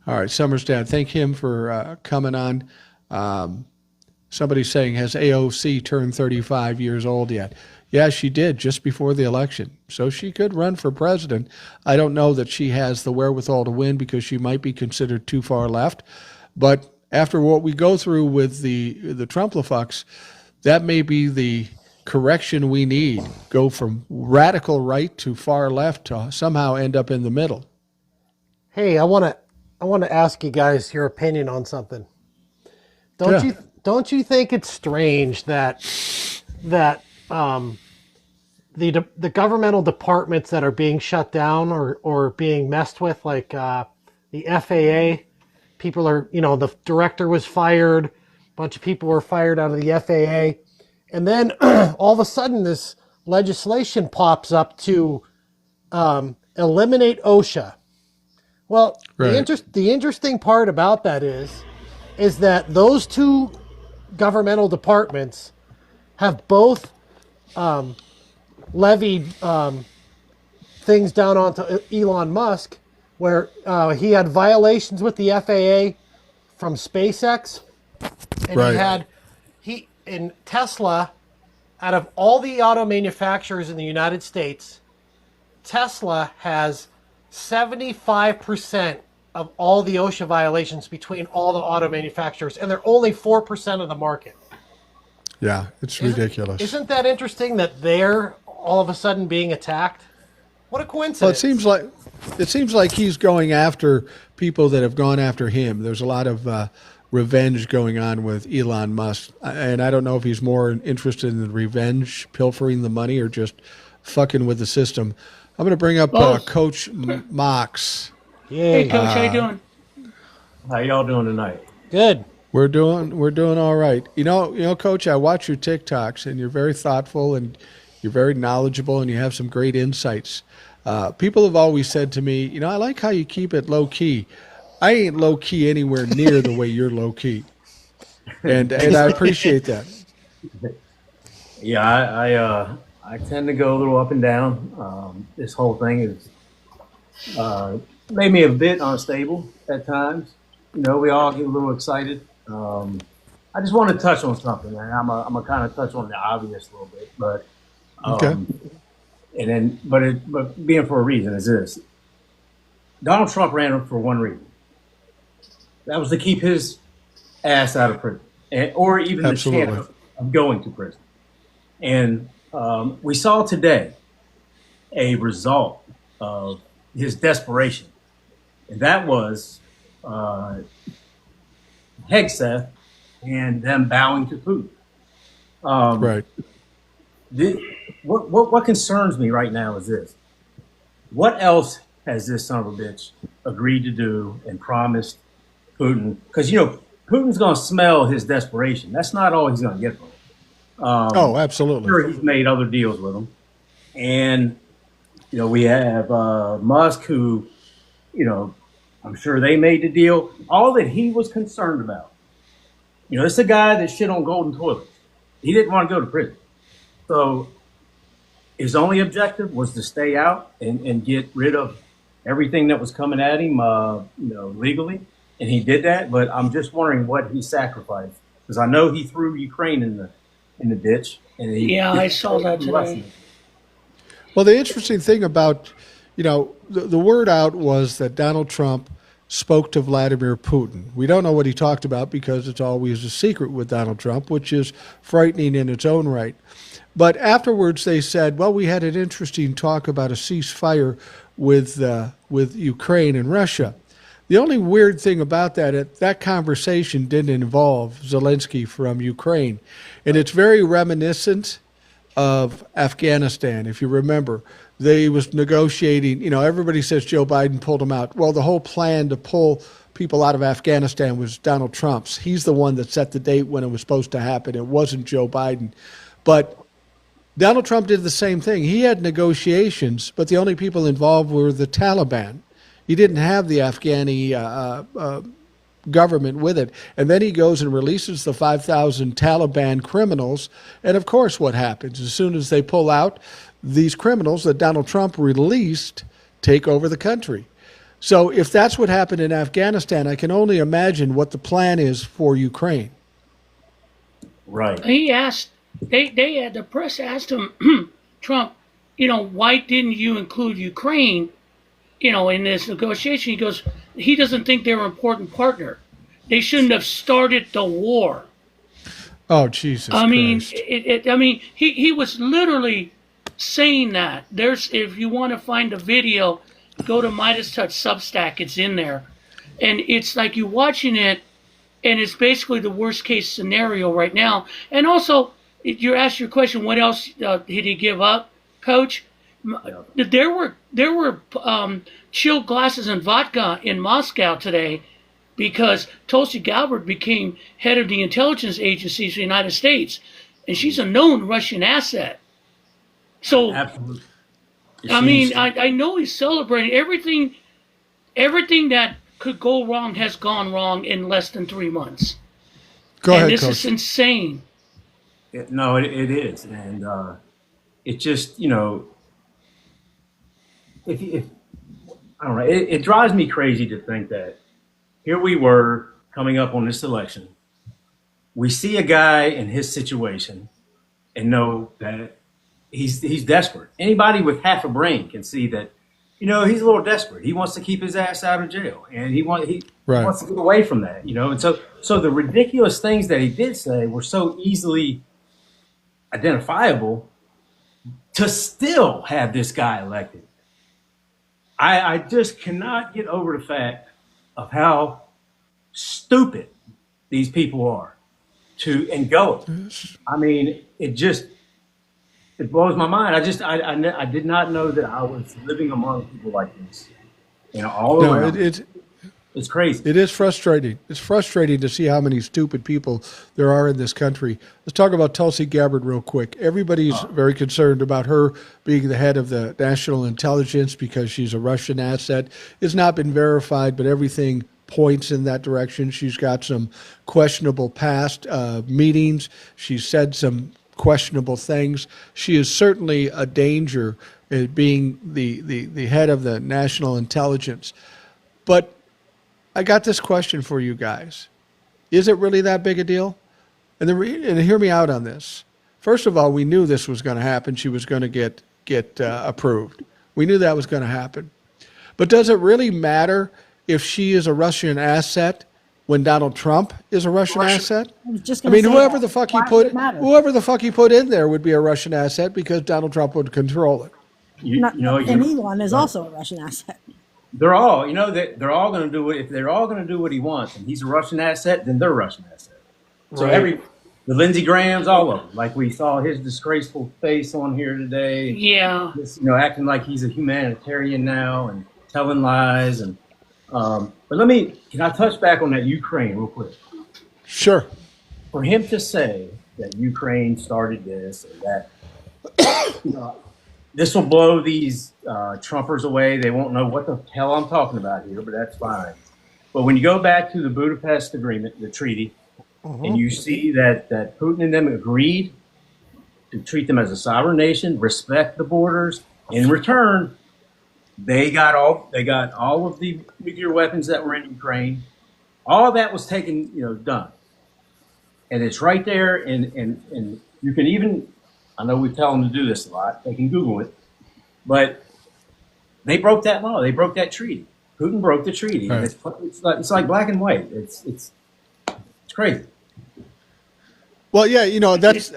All right, Summer's dad, thank him for coming on. Somebody's saying, has AOC turned 35 years old yet? Yeah, she did just before the election. So she could run for president. I don't know that she has the wherewithal to win, because she might be considered too far left. But after what we go through with the Trumplafucks, that may be the correction we need. Go from radical right to far left to somehow end up in the middle. Hey, I want to ask you guys your opinion on something. Don't you think it's strange that the governmental departments that are being shut down or being messed with, like the FAA, people are, the director was fired, a bunch of people were fired out of the FAA, and then all of a sudden this legislation pops up to eliminate OSHA. Well, Right. the interesting part about that is that those two governmental departments have both levied things down onto Elon Musk, where he had violations with the FAA from SpaceX, and Right. in Tesla, out of all the auto manufacturers in the United States, Tesla has 75% of all the OSHA violations between all the auto manufacturers, and they're only 4% of the market. Yeah, it's ridiculous. Isn't that interesting that they're all of a sudden being attacked? What a Well, coincidence. it seems like he's going after people that have gone after him. There's a lot of revenge going on with Elon Musk, and I don't know if he's more interested in the revenge, pilfering the money, or just fucking with the system. I'm going to bring up Coach Mox. Hey, Coach, how you doing? How y'all doing tonight? Good. We're doing all right. You know, Coach, I watch your TikToks, and you're very thoughtful, and you're very knowledgeable, and you have some great insights. People have always said to me, I like how you keep it low key. I ain't low key anywhere near the way you're low key, and I appreciate that. Yeah, I tend to go a little up and down. This whole thing is made me a bit unstable at times. We all get a little excited. I just want to touch on something, and I'm gonna kind of touch on the obvious a little bit, but Okay. but being for a reason is this: Donald Trump ran for one reason. That was to keep his ass out of prison, or even Absolutely. the chance of going to prison. And we saw today a result of his desperation, and that was Hegseth and them bowing to Putin. Right. What concerns me right now is this: what else has this son of a bitch agreed to do and promised Putin? Because Putin's going to smell his desperation. That's not all he's going to get from him. Oh, absolutely. Sure, he's made other deals with him, and we have Musk, who I'm sure they made the deal. All that he was concerned about, it's a guy that shit on golden toilets. He didn't want to go to prison, so his only objective was to stay out and get rid of everything that was coming at him, legally, and he did that. But I'm just wondering what he sacrificed, because I know he threw Ukraine in the ditch. And I saw that today. Well, the interesting thing about, the word out was that Donald Trump spoke to Vladimir Putin. We don't know what he talked about because it's always a secret with Donald Trump, which is frightening in its own right. But afterwards they said, well, we had an interesting talk about a ceasefire with Ukraine and Russia. The only weird thing about that conversation didn't involve Zelensky from Ukraine. And it's very reminiscent of Afghanistan. If you remember, they was negotiating, everybody says Joe Biden pulled them out. Well, the whole plan to pull people out of Afghanistan was Donald Trump's. He's the one that set the date when it was supposed to happen. It wasn't Joe Biden. But Donald Trump did the same thing. He had negotiations, but the only people involved were the Taliban. He didn't have the Afghani government with it. And then he goes and releases the 5,000 Taliban criminals. And of course, what happens? As soon as they pull out, these criminals that Donald Trump released take over the country. So if that's what happened in Afghanistan, I can only imagine what the plan is for Ukraine. Right. He asked, the press asked him, Trump, why didn't you include Ukraine, in this negotiation? He goes, he doesn't think they're an important partner. They shouldn't have started the war. Oh, Jesus Christ. He was literally saying that. If you want to find a video, go to Midas Touch Substack. It's in there. And it's like you're watching it, and it's basically the worst case scenario right now. And also, you asked your question, what else did he give up, Coach? There were chilled glasses and vodka in Moscow today because Tulsi Gabbard became head of the intelligence agencies of the United States, and she's a known Russian asset. So, Absolutely. I know he's celebrating everything that could go wrong has gone wrong in less than 3 months. Go ahead, this Coach. is insane. No, it is, and it just if I don't know, it drives me crazy to think that here we were coming up on this election, we see a guy in his situation and know that he's desperate. Anybody with half a brain can see that, he's a little desperate. He wants to keep his ass out of jail, and he Right. wants to get away from that, And so the ridiculous things that he did say were so easily identifiable to still have this guy elected. I just cannot get over the fact of how stupid these people are and go. I mean, it blows my mind. I did not know that I was living among people like this. All No, around. It's crazy. it is frustrating. It's frustrating to see how many stupid people there are in this country. Let's talk about Tulsi Gabbard real quick. Everybody's very concerned about her being the head of the national intelligence because she's a Russian asset. It's not been verified, but everything points in that direction. She's got some questionable past meetings. She's said some questionable things. She is certainly a danger being the head of the national intelligence. But I got this question for you guys. Is it really that big a deal? And hear me out on this. First of all, we knew this was going to happen. She was going to get approved. We knew that was going to happen. But does it really matter if she is a Russian asset when Donald Trump is a Russian asset? I was just I gonna mean, say whoever that. the fuck Why he does put it matter? whoever the fuck he put in there would be a Russian asset because Donald Trump would control it. And Elon is also a Russian asset. They're all, that they're all going to do it. If they're all going to do what he wants, and he's a Russian asset, then they're a Russian asset. So Right. the Lindsey Grahams, all of them, like we saw his disgraceful face on here today. Yeah. Just, acting like he's a humanitarian now and telling lies. And but can I touch back on that Ukraine real quick? Sure. For him to say that Ukraine started this and that, this will blow these Trumpers away. They won't know what the hell I'm talking about here, but that's fine. But when you go back to the Budapest Agreement, the treaty, and you see that Putin and them agreed to treat them as a sovereign nation, respect the borders. In return, they got all of the nuclear weapons that were in Ukraine. All of that was taken, done. And it's right there, and you can even, I know we tell them to do this a lot, they can Google it, but they broke that law, they broke that treaty. Putin broke the treaty. Right. And it's like black and white. It's crazy. Well, yeah,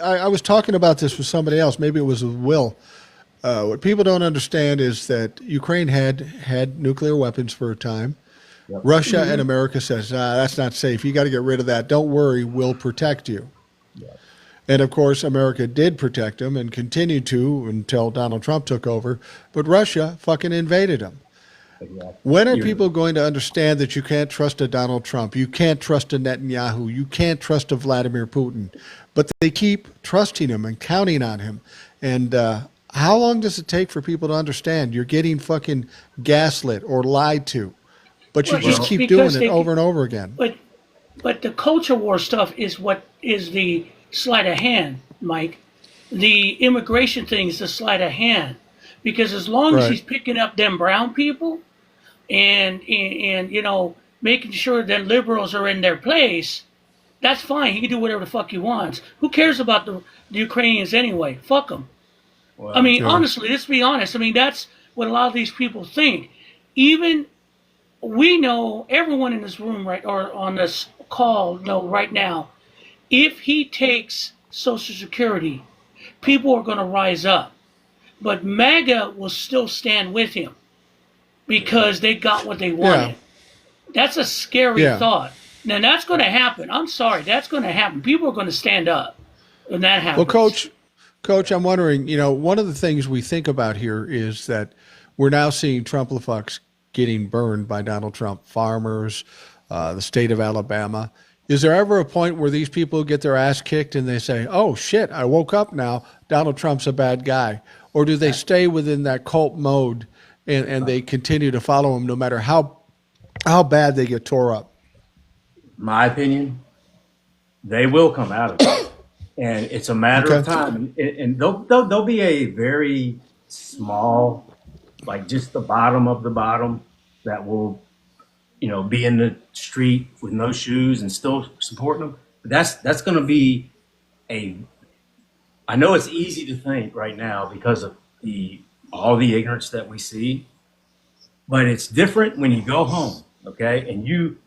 I was talking about this with somebody else. Maybe it was with Will. What people don't understand is that Ukraine had nuclear weapons for a time. Yep. Russia and America says, that's not safe. You got to get rid of that. Don't worry, we'll protect you. Yep. And of course, America did protect them and continued to until Donald Trump took over. But Russia fucking invaded them. Exactly. When are people going to understand that you can't trust a Donald Trump, you can't trust a Netanyahu, you can't trust a Vladimir Putin, but they keep trusting him and counting on him? And how long does it take for people to understand you're getting fucking gaslit or lied to, but you just keep doing it over and over again? But the culture war stuff is what is the sleight of hand, Mike. The immigration thing is the sleight of hand, because as long as he's picking up them brown people, and making sure that liberals are in their place, that's fine. He can do whatever the fuck he wants. Who cares about the Ukrainians anyway? Fuck them. Well, I mean, honestly, let's be honest. I mean, that's what a lot of these people think. Even we know, everyone in this room or on this call know right now, if he takes Social Security, people are going to rise up. But MAGA will still stand with him because they got what they wanted. Yeah. That's a scary thought. Now, that's going to happen. I'm sorry. That's going to happen. People are going to stand up when that happens. Well, Coach, I'm wondering, one of the things we think about here is that we're now seeing Trump-lefucks getting burned by Donald Trump, farmers, the state of Alabama. Is there ever a point where these people get their ass kicked and they say, oh, shit, I woke up now, Donald Trump's a bad guy? Or do they stay within that cult mode and they continue to follow him no matter how bad they get tore up? My opinion, they will come out of it. And it's a matter of time. And they'll be a very small, like just the bottom of the bottom that will, be in the street with no shoes and still supporting them. that's going to be a. I know it's easy to think right now because of all the ignorance that we see, but it's different when you go home, okay, and you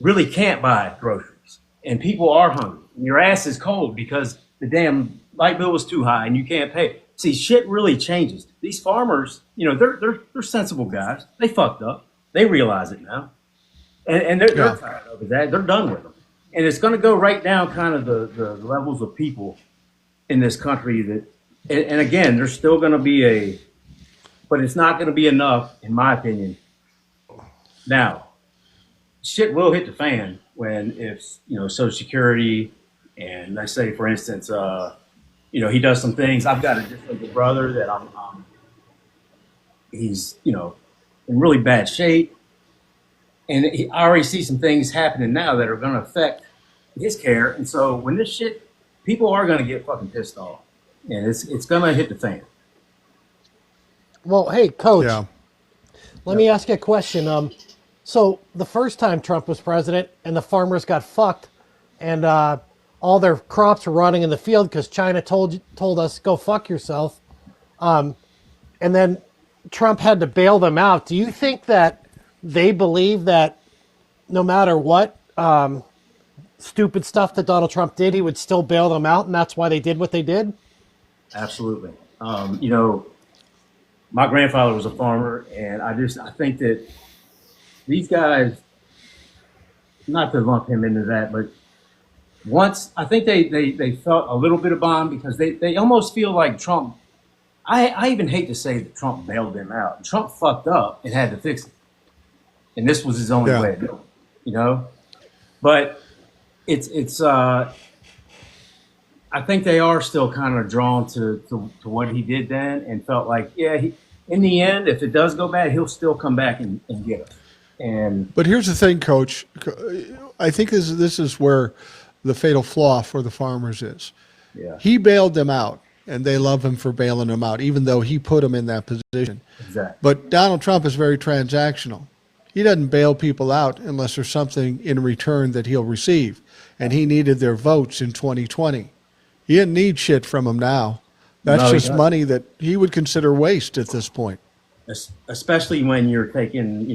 really can't buy groceries, and people are hungry, and your ass is cold because the damn light bill was too high and you can't pay. See, shit really changes. These farmers, they're sensible guys. They fucked up. They realize it now, and they're tired of it. They're done with them, and it's going to go right down kind of the levels of people in this country that, and again, there's still going to be but it's not going to be enough, in my opinion. Now, shit will hit the fan if Social Security, and let's say, for instance, he does some things. I've got a different brother that he's in really bad shape, and I already see some things happening now that are going to affect his care. And so when this shit, people are going to get fucking pissed off, and it's going to hit the fan. Well, hey, Coach, let me ask you a question. So the first time Trump was president and the farmers got fucked and all their crops were rotting in the field because China told us, go fuck yourself. And then Trump had to bail them out. Do you think that they believe that no matter what stupid stuff that Donald Trump did, he would still bail them out, and that's why they did what they did? Absolutely. My grandfather was a farmer, and I think that these guys, not to lump him into that, but once I think they felt a little bit of bond because they almost feel like Trump. I even hate to say that Trump bailed them out. Trump fucked up and had to fix it, and this was his only way of doing it, But it's I think they are still kind of drawn to what he did then, and felt like, in the end, if it does go bad, he'll still come back and get us. But here's the thing, Coach. I think this is where the fatal flaw for the farmers is. Yeah. He bailed them out, and they love him for bailing them out, even though he put them in that position. Exactly. But Donald Trump is very transactional. He doesn't bail people out unless there's something in return that he'll receive, and he needed their votes in 2020. He didn't need shit from them now. That's just money that he would consider waste at this point. Especially when you're taking,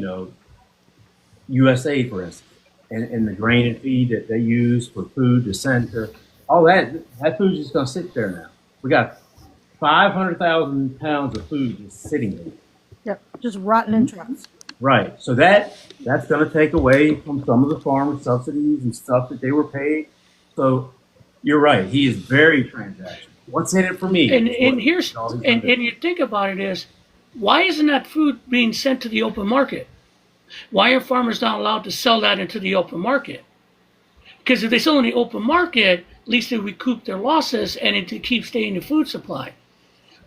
USA, for instance, and the grain and feed that they use for food to send to all that food's just going to sit there now. We got 500,000 pounds of food just sitting there. Yep, just rotting in trucks. Right. So that's going to take away from some of the farmer subsidies and stuff that they were paid. So you're right. He is very transactional. What's in it for me? And you think about it is, why isn't that food being sent to the open market? Why are farmers not allowed to sell that into the open market? Because if they sell in the open market, at least they recoup their losses and it keeps staying in the food supply.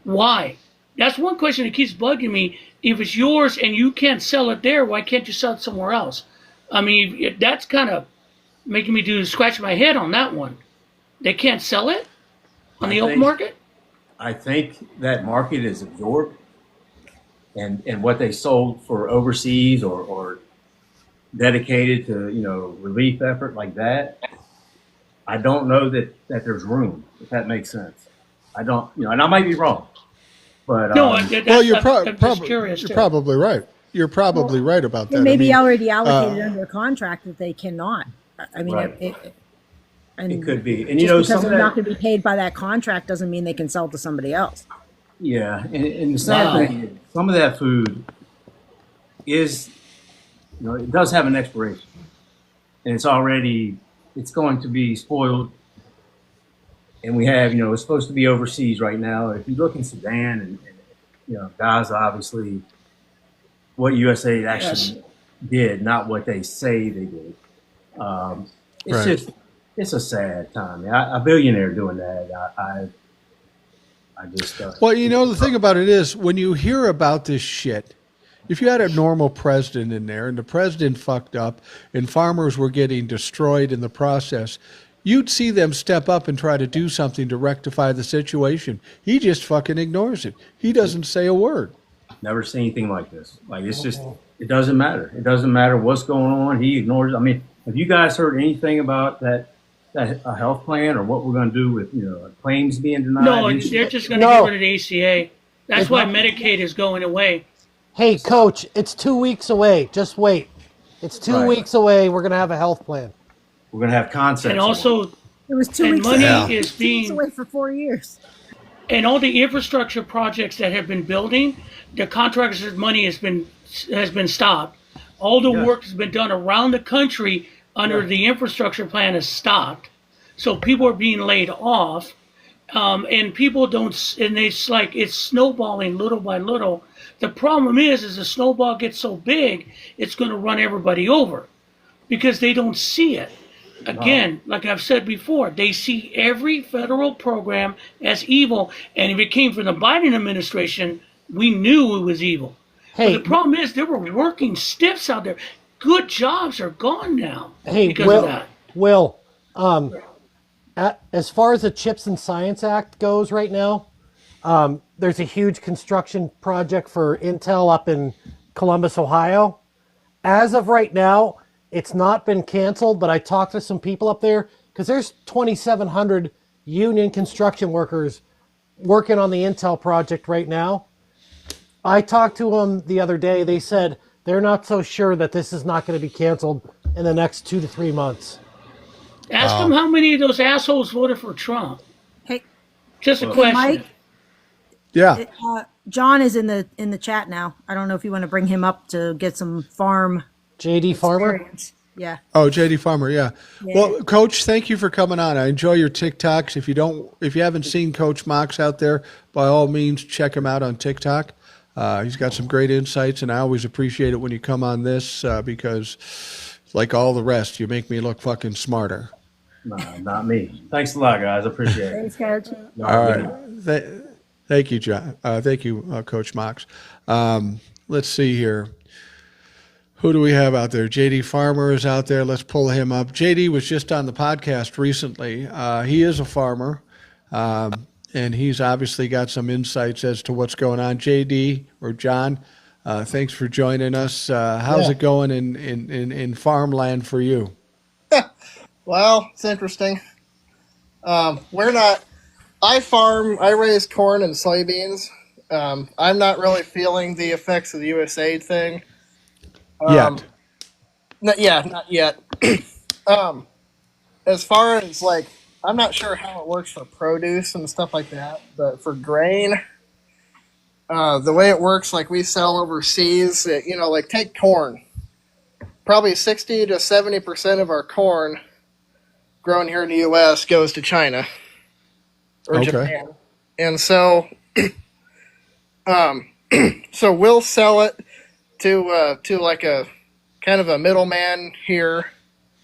Why? That's one question that keeps bugging me. If it's yours and you can't sell it there, why can't you sell it somewhere else? I mean, that's kind of making me scratch my head on that one. They can't sell it on the open market? I think that market is absorbed, and what they sold for overseas or dedicated to relief effort like that. I don't know that there's room, if that makes sense. I don't, and I might be wrong, but no. You're curious. You're probably right. You're probably right about that. It may be already allocated under a contract that they cannot. I mean, right. It could be, and just because they're not going to be paid by that contract doesn't mean they can sell to somebody else. Yeah, and the sad thing is, some of that food is, it does have an expiration, and it's going to be spoiled. And we have, it's supposed to be overseas right now. If you look in Sudan and Gaza, obviously, what USA actually did, not what they say they did. It's a sad time. A billionaire doing that, I just. Well, the thing about it is, when you hear about this shit, if you had a normal president in there and the president fucked up and farmers were getting destroyed in the process, you'd see them step up and try to do something to rectify the situation. He just fucking ignores it. He doesn't say a word. Never seen anything like this. Like, it's just, it doesn't matter. It doesn't matter what's going on. He ignores it. I mean, have you guys heard anything about that a health plan or what we're going to do with claims being denied? No, and they're shit? just going to No. get rid of the ACA. That's why Medicaid is going away. Hey, coach, it's 2 weeks away. Just wait. It's two Right. weeks away. We're going to have a health plan. We're going to have concepts. And also, It was 2 and weeks money away. is 2 weeks being, away for 4 years. and all the infrastructure projects that have been building, the contractors' money has been stopped. All the work has been done around the country under the infrastructure plan is stopped. So people are being laid off, and people don't. And it's like it's snowballing little by little. The problem is the snowball gets so big, it's going to run everybody over because they don't see it. Again, like I've said before, they see every federal program as evil. And if it came from the Biden administration, we knew it was evil. Hey, But the problem is there were working stiffs out there. Good jobs are gone now hey, because Will, of that. Will, as far as the Chips and Science Act goes right now, there's a huge construction project for Intel up in Columbus, Ohio. As of right now, it's not been canceled, but I talked to some people up there because there's 2,700 union construction workers working on the Intel project right now. I talked to them the other day. They said they're not so sure that this is not going to be canceled in the next 2 to 3 months. Ask them how many of those assholes voted for Trump. Hey, Just a question. Mike, Yeah. John is in the chat now. I don't know if you want to bring him up to get some farm JD Farmer? experience. Yeah. Oh, JD Farmer, yeah. Well, Coach, thank you for coming on. I enjoy your TikToks. If you haven't seen Coach Mox out there, by all means, check him out on TikTok. He's got some great insights, and I always appreciate it when you come on this because, like all the rest, you make me look fucking smarter. No, not me. Thanks a lot, guys. I appreciate it. Thanks, Coach. All right. Thank you, John. Thank you, Coach Mox. Let's see here. Who do we have out there? JD Farmer is out there. Let's pull him up. JD was just on the podcast recently. He is a farmer, and he's obviously got some insights as to what's going on. JD or John, thanks for joining us. How's it going in farmland for you? Well, it's interesting. We're not. I raise corn and soybeans. I'm not really feeling the effects of the USAID thing. Yet. Not yet. As far as like, I'm not sure how it works for produce and stuff like that, but for grain, the way it works, like we sell overseas, like take corn. Probably 60 to 70% of our corn grown here in the U.S. goes to China or Japan, and so, so we'll sell it to like a kind of a middleman here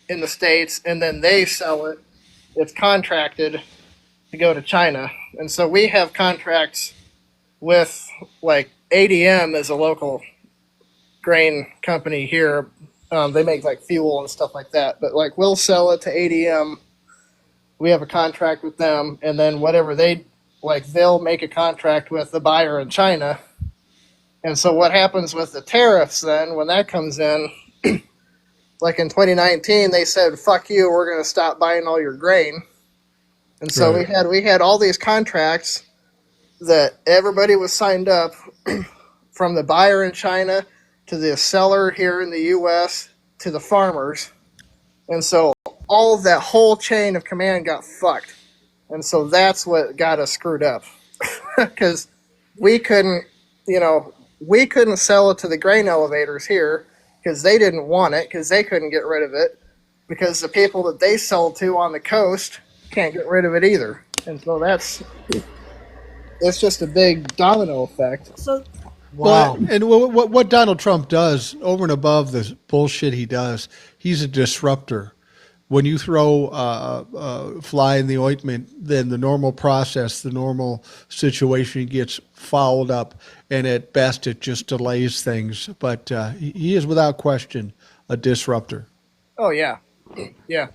in the States, and then they sell it. It's contracted to go to China, and so we have contracts with like ADM is a local grain company here. They make like fuel and stuff like that, but like we'll sell it to ADM. We have a contract with them, and then whatever they'll make a contract with the buyer in China. And so what happens with the tariffs then when that comes in, like in 2019, they said, fuck you, we're going to stop buying all your grain. And so we had all these contracts that everybody was signed up from the buyer in China to the seller here in the U.S. to the farmers. And so all of that whole chain of command got fucked. And so that's what got us screwed up. Because we couldn't sell it to the grain elevators here because they didn't want it, because they couldn't get rid of it, because the people that they sell to on the coast can't get rid of it either. And so it's just a big domino effect. So Wow. Well, and what Donald Trump does, over and above the bullshit he does, he's a disruptor. When you throw a fly in the ointment, then the normal process, the normal situation gets fouled up, and at best it just delays things. But he is without question a disruptor. Oh, yeah. Yeah.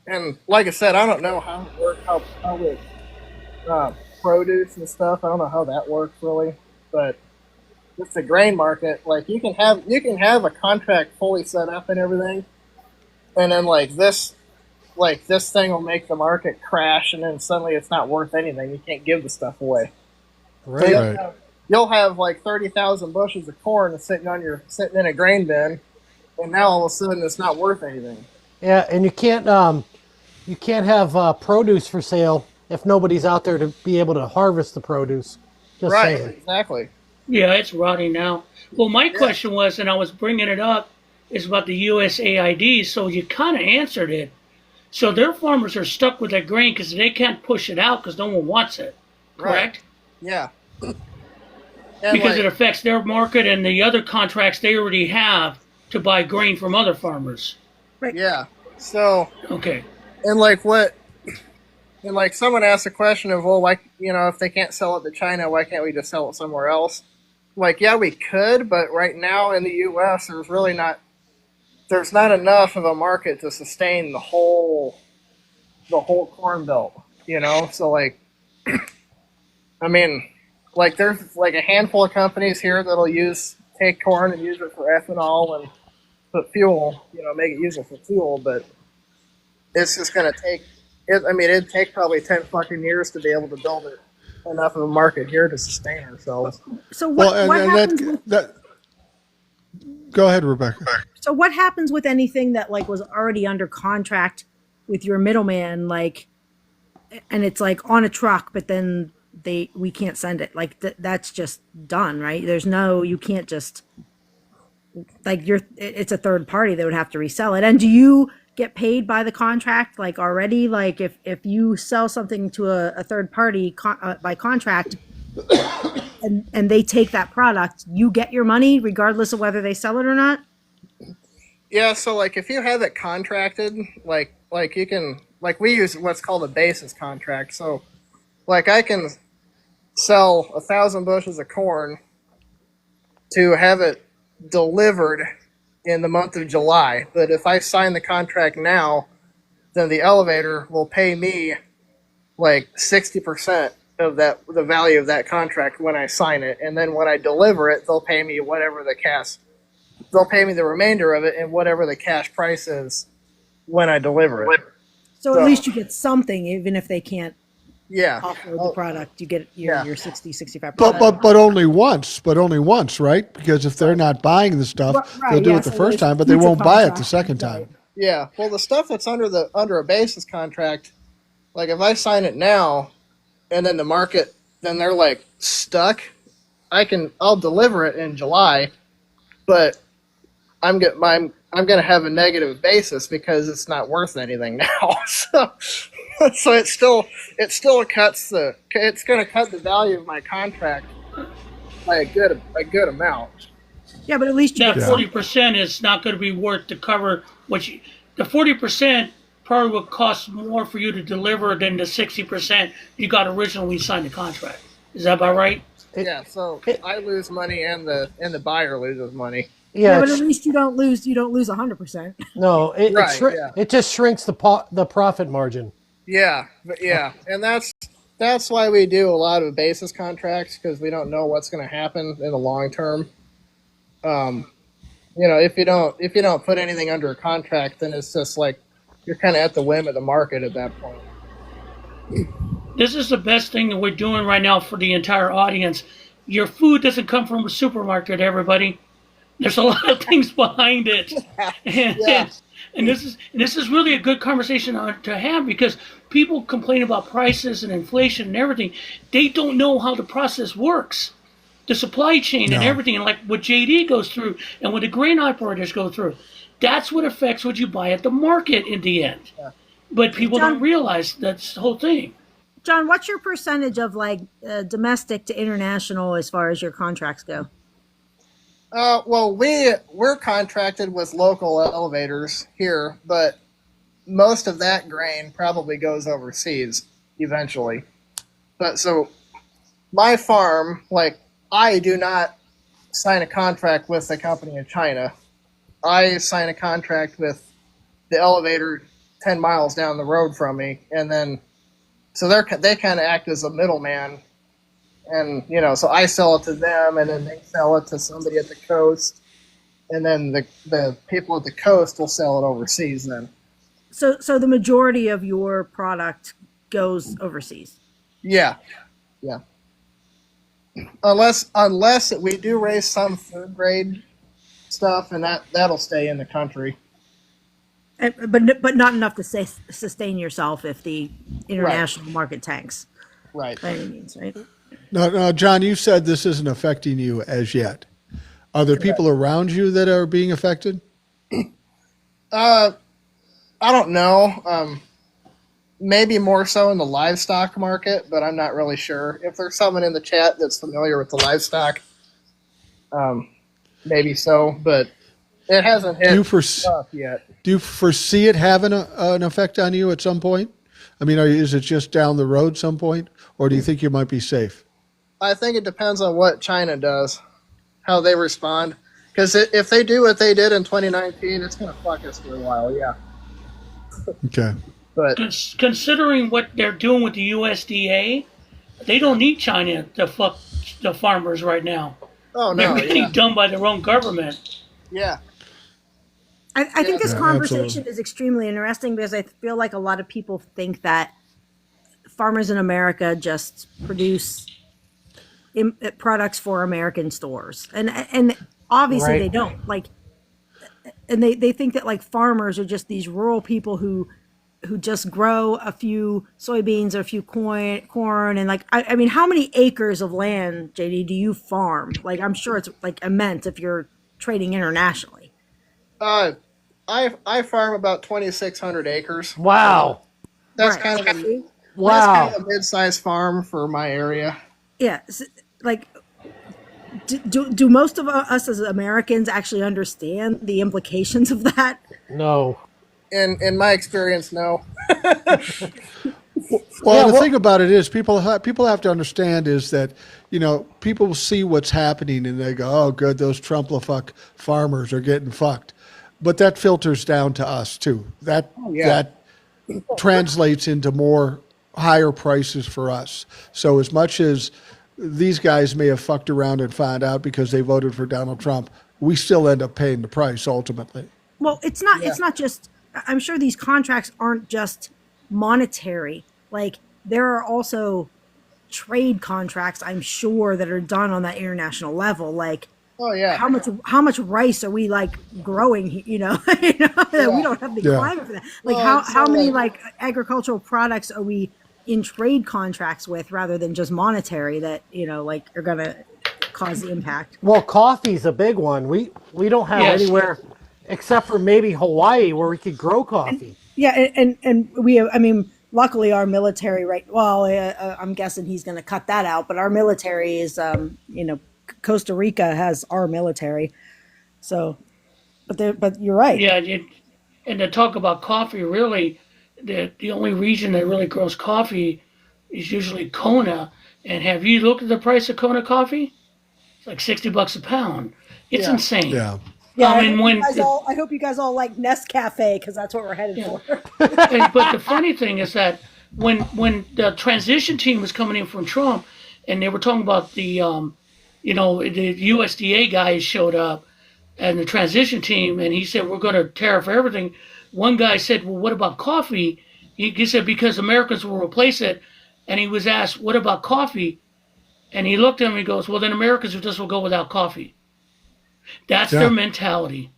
And like I said, I don't know how it works, how with produce and stuff. I don't know how that works really. But with the grain market, like you can have a contract fully set up and everything. And then like this like this thing will make the market crash, and then suddenly it's not worth anything. You can't give the stuff away. So Right. you'll have like 30,000 bushels of corn sitting in a grain bin, and now all of a sudden it's not worth anything. Yeah, and you can't have produce for sale if nobody's out there to be able to harvest the produce. Just Right, saying. exactly. Yeah, it's rotting now. Well, my Yeah. question was, and I was bringing it up, is about the USAID. So you kind of answered it. So their farmers are stuck with their grain because they can't push it out because no one wants it. Correct? Yeah. And Because it affects their market and the other contracts they already have to buy grain from other farmers. yeah. So Okay. and someone asked a question of, well, why, if they can't sell it to China, why can't we just sell it somewhere else? Like, yeah, we could, but right now in the U.S. there's not enough of a market to sustain the whole corn belt. So like, I mean, like there's like a handful of companies here that'll take corn and use it for ethanol and put fuel, make it use it for fuel, but it's just gonna take it. I mean, it'd take probably 10 fucking years to be able to build it enough of a market here to sustain ourselves. So what happens Go ahead, Rebecca. So what happens with anything that like was already under contract with your middleman, like, and it's like on a truck, but then we can't send it. Like that's just done, right? You can't just like it's a third party that would have to resell it. And do you get paid by the contract like already? Like if you sell something to a third party by contract, and they take that product, you get your money regardless of whether they sell it or not? Yeah, so like if you have it contracted, like you can, like we use what's called a basis contract. So like I can sell 1,000 bushels of corn to have it delivered in the month of July. But if I sign the contract now, then the elevator will pay me like 60% of the value of that contract when I sign it, and then when I deliver it, they'll pay me they'll pay me the remainder of it and whatever the cash price is when I deliver it. So at least you get something, even if they can't Yeah. offload the product. You get your 65%. But only once, right? Because if they're not buying the stuff, Right, they'll do yeah, it the so first there's time, but they future won't buy it the contracts, second right. time. Yeah. Well, the stuff that's under a basis contract, like if I sign it now and then the market, then they're like stuck, I'll deliver it in July, but I'm going to have a negative basis because it's not worth anything now. So it still cuts it's going to cut the value of my contract by a good amount. Yeah, but at least you That get 40% is not going to be worth to cover the 40% probably would cost more for you to deliver than the 60% you got originally when you signed the contract. Is that about right? Yeah, so I lose money and the buyer loses money. Yeah, but at least you don't lose 100%. No, Right, it just shrinks the profit margin. Yeah, and that's why we do a lot of basis contracts, because we don't know what's going to happen in the long term. If you don't put anything under a contract, then it's just like you're kind of at the whim of the market at that point. This is the best thing that we're doing right now for the entire audience. Your food doesn't come from a supermarket, everybody. There's a lot of things behind it, and this is really a good conversation to have, because people complain about prices and inflation and everything. They don't know how the process works, the supply chain and everything, and like what JD goes through and what the grain operators go through. That's what affects what you buy at the market in the end. But people don't realize that's the whole thing. John, what's your percentage of like domestic to international as far as your contracts go? Well, we're contracted with local elevators here, but most of that grain probably goes overseas eventually. But so my farm, like, I do not sign a contract with a company in China. I sign a contract with the elevator 10 miles down the road from me, and then so they kind of act as a middleman. And, so I sell it to them, and then they sell it to somebody at the coast, and then the people at the coast will sell it overseas then. So the majority of your product goes overseas. Yeah, yeah. Unless we do raise some food grade stuff, and that'll stay in the country. But not enough to sustain yourself if the international market tanks. Right. By any means, right? Now, John, you said this isn't affecting you as yet. Are there people around you that are being affected? I don't know. Maybe more so in the livestock market, but I'm not really sure. If there's someone in the chat that's familiar with the livestock, maybe so, but it hasn't hit us yet. Do you foresee it having an effect on you at some point? I mean, is it just down the road some point, or do you think you might be safe? I think it depends on what China does, how they respond. Because if they do what they did in 2019, it's going to fuck us for a while, yeah. Okay. But considering what they're doing with the USDA, they don't need China to fuck the farmers right now. Oh, no. They're getting done by their own government. Yeah. I think this conversation absolutely. is extremely interesting because I feel like a lot of people think that farmers in America just produce products for American stores, and obviously they don't. Like, and they think that like farmers are just these rural people who just grow a few soybeans or a few corn and like I mean, how many acres of land, JD, do you farm? Like, I'm sure it's like immense if you're trading internationally. I farm about 2,600 acres. Wow. That's Right. kind of a Wow. That's kind of a mid-sized farm for my area. Yeah, like do most of us as Americans actually understand the implications of that? No. In my experience, no. Well, the thing about it is, people have to understand is that, you know, people see what's happening and they go, "Oh, good, those Trump-la-fuck farmers are getting fucked," but that filters down to us too. That translates into more higher prices for us. So as much as these guys may have fucked around and found out because they voted for Donald Trump, we still end up paying the price ultimately. Well, it's not just, I'm sure these contracts aren't just monetary. Like, there are also trade contracts, I'm sure, that are done on that international level. Like, how much rice are we like growing? You know, we don't have the climate for that. Like, how many like agricultural products are we in trade contracts with rather than just monetary that, you know, like are gonna cause the impact? Well, coffee's a big one. We don't have anywhere except for maybe Hawaii where we could grow coffee. And we have, I mean, luckily our military, right? Well, I'm guessing he's going to cut that out, but our military is, you know, Costa Rica has our military. So, but you're right. Yeah, and to talk about coffee, really, the only region that really grows coffee is usually Kona. And have you looked at the price of Kona coffee? It's like $60 a pound. It's insane. Yeah. Yeah, I mean, I hope you guys all like Nescafe because that's what we're headed for. But the funny thing is that when the transition team was coming in from Trump, and they were talking about the, you know, the USDA guys showed up, and the transition team, and he said we're going to tariff everything. One guy said, "Well, what about coffee?" He said because Americans will replace it, and he was asked, "What about coffee?" And he looked at him and he goes, "Well, then Americans just will go without coffee." That's their mentality.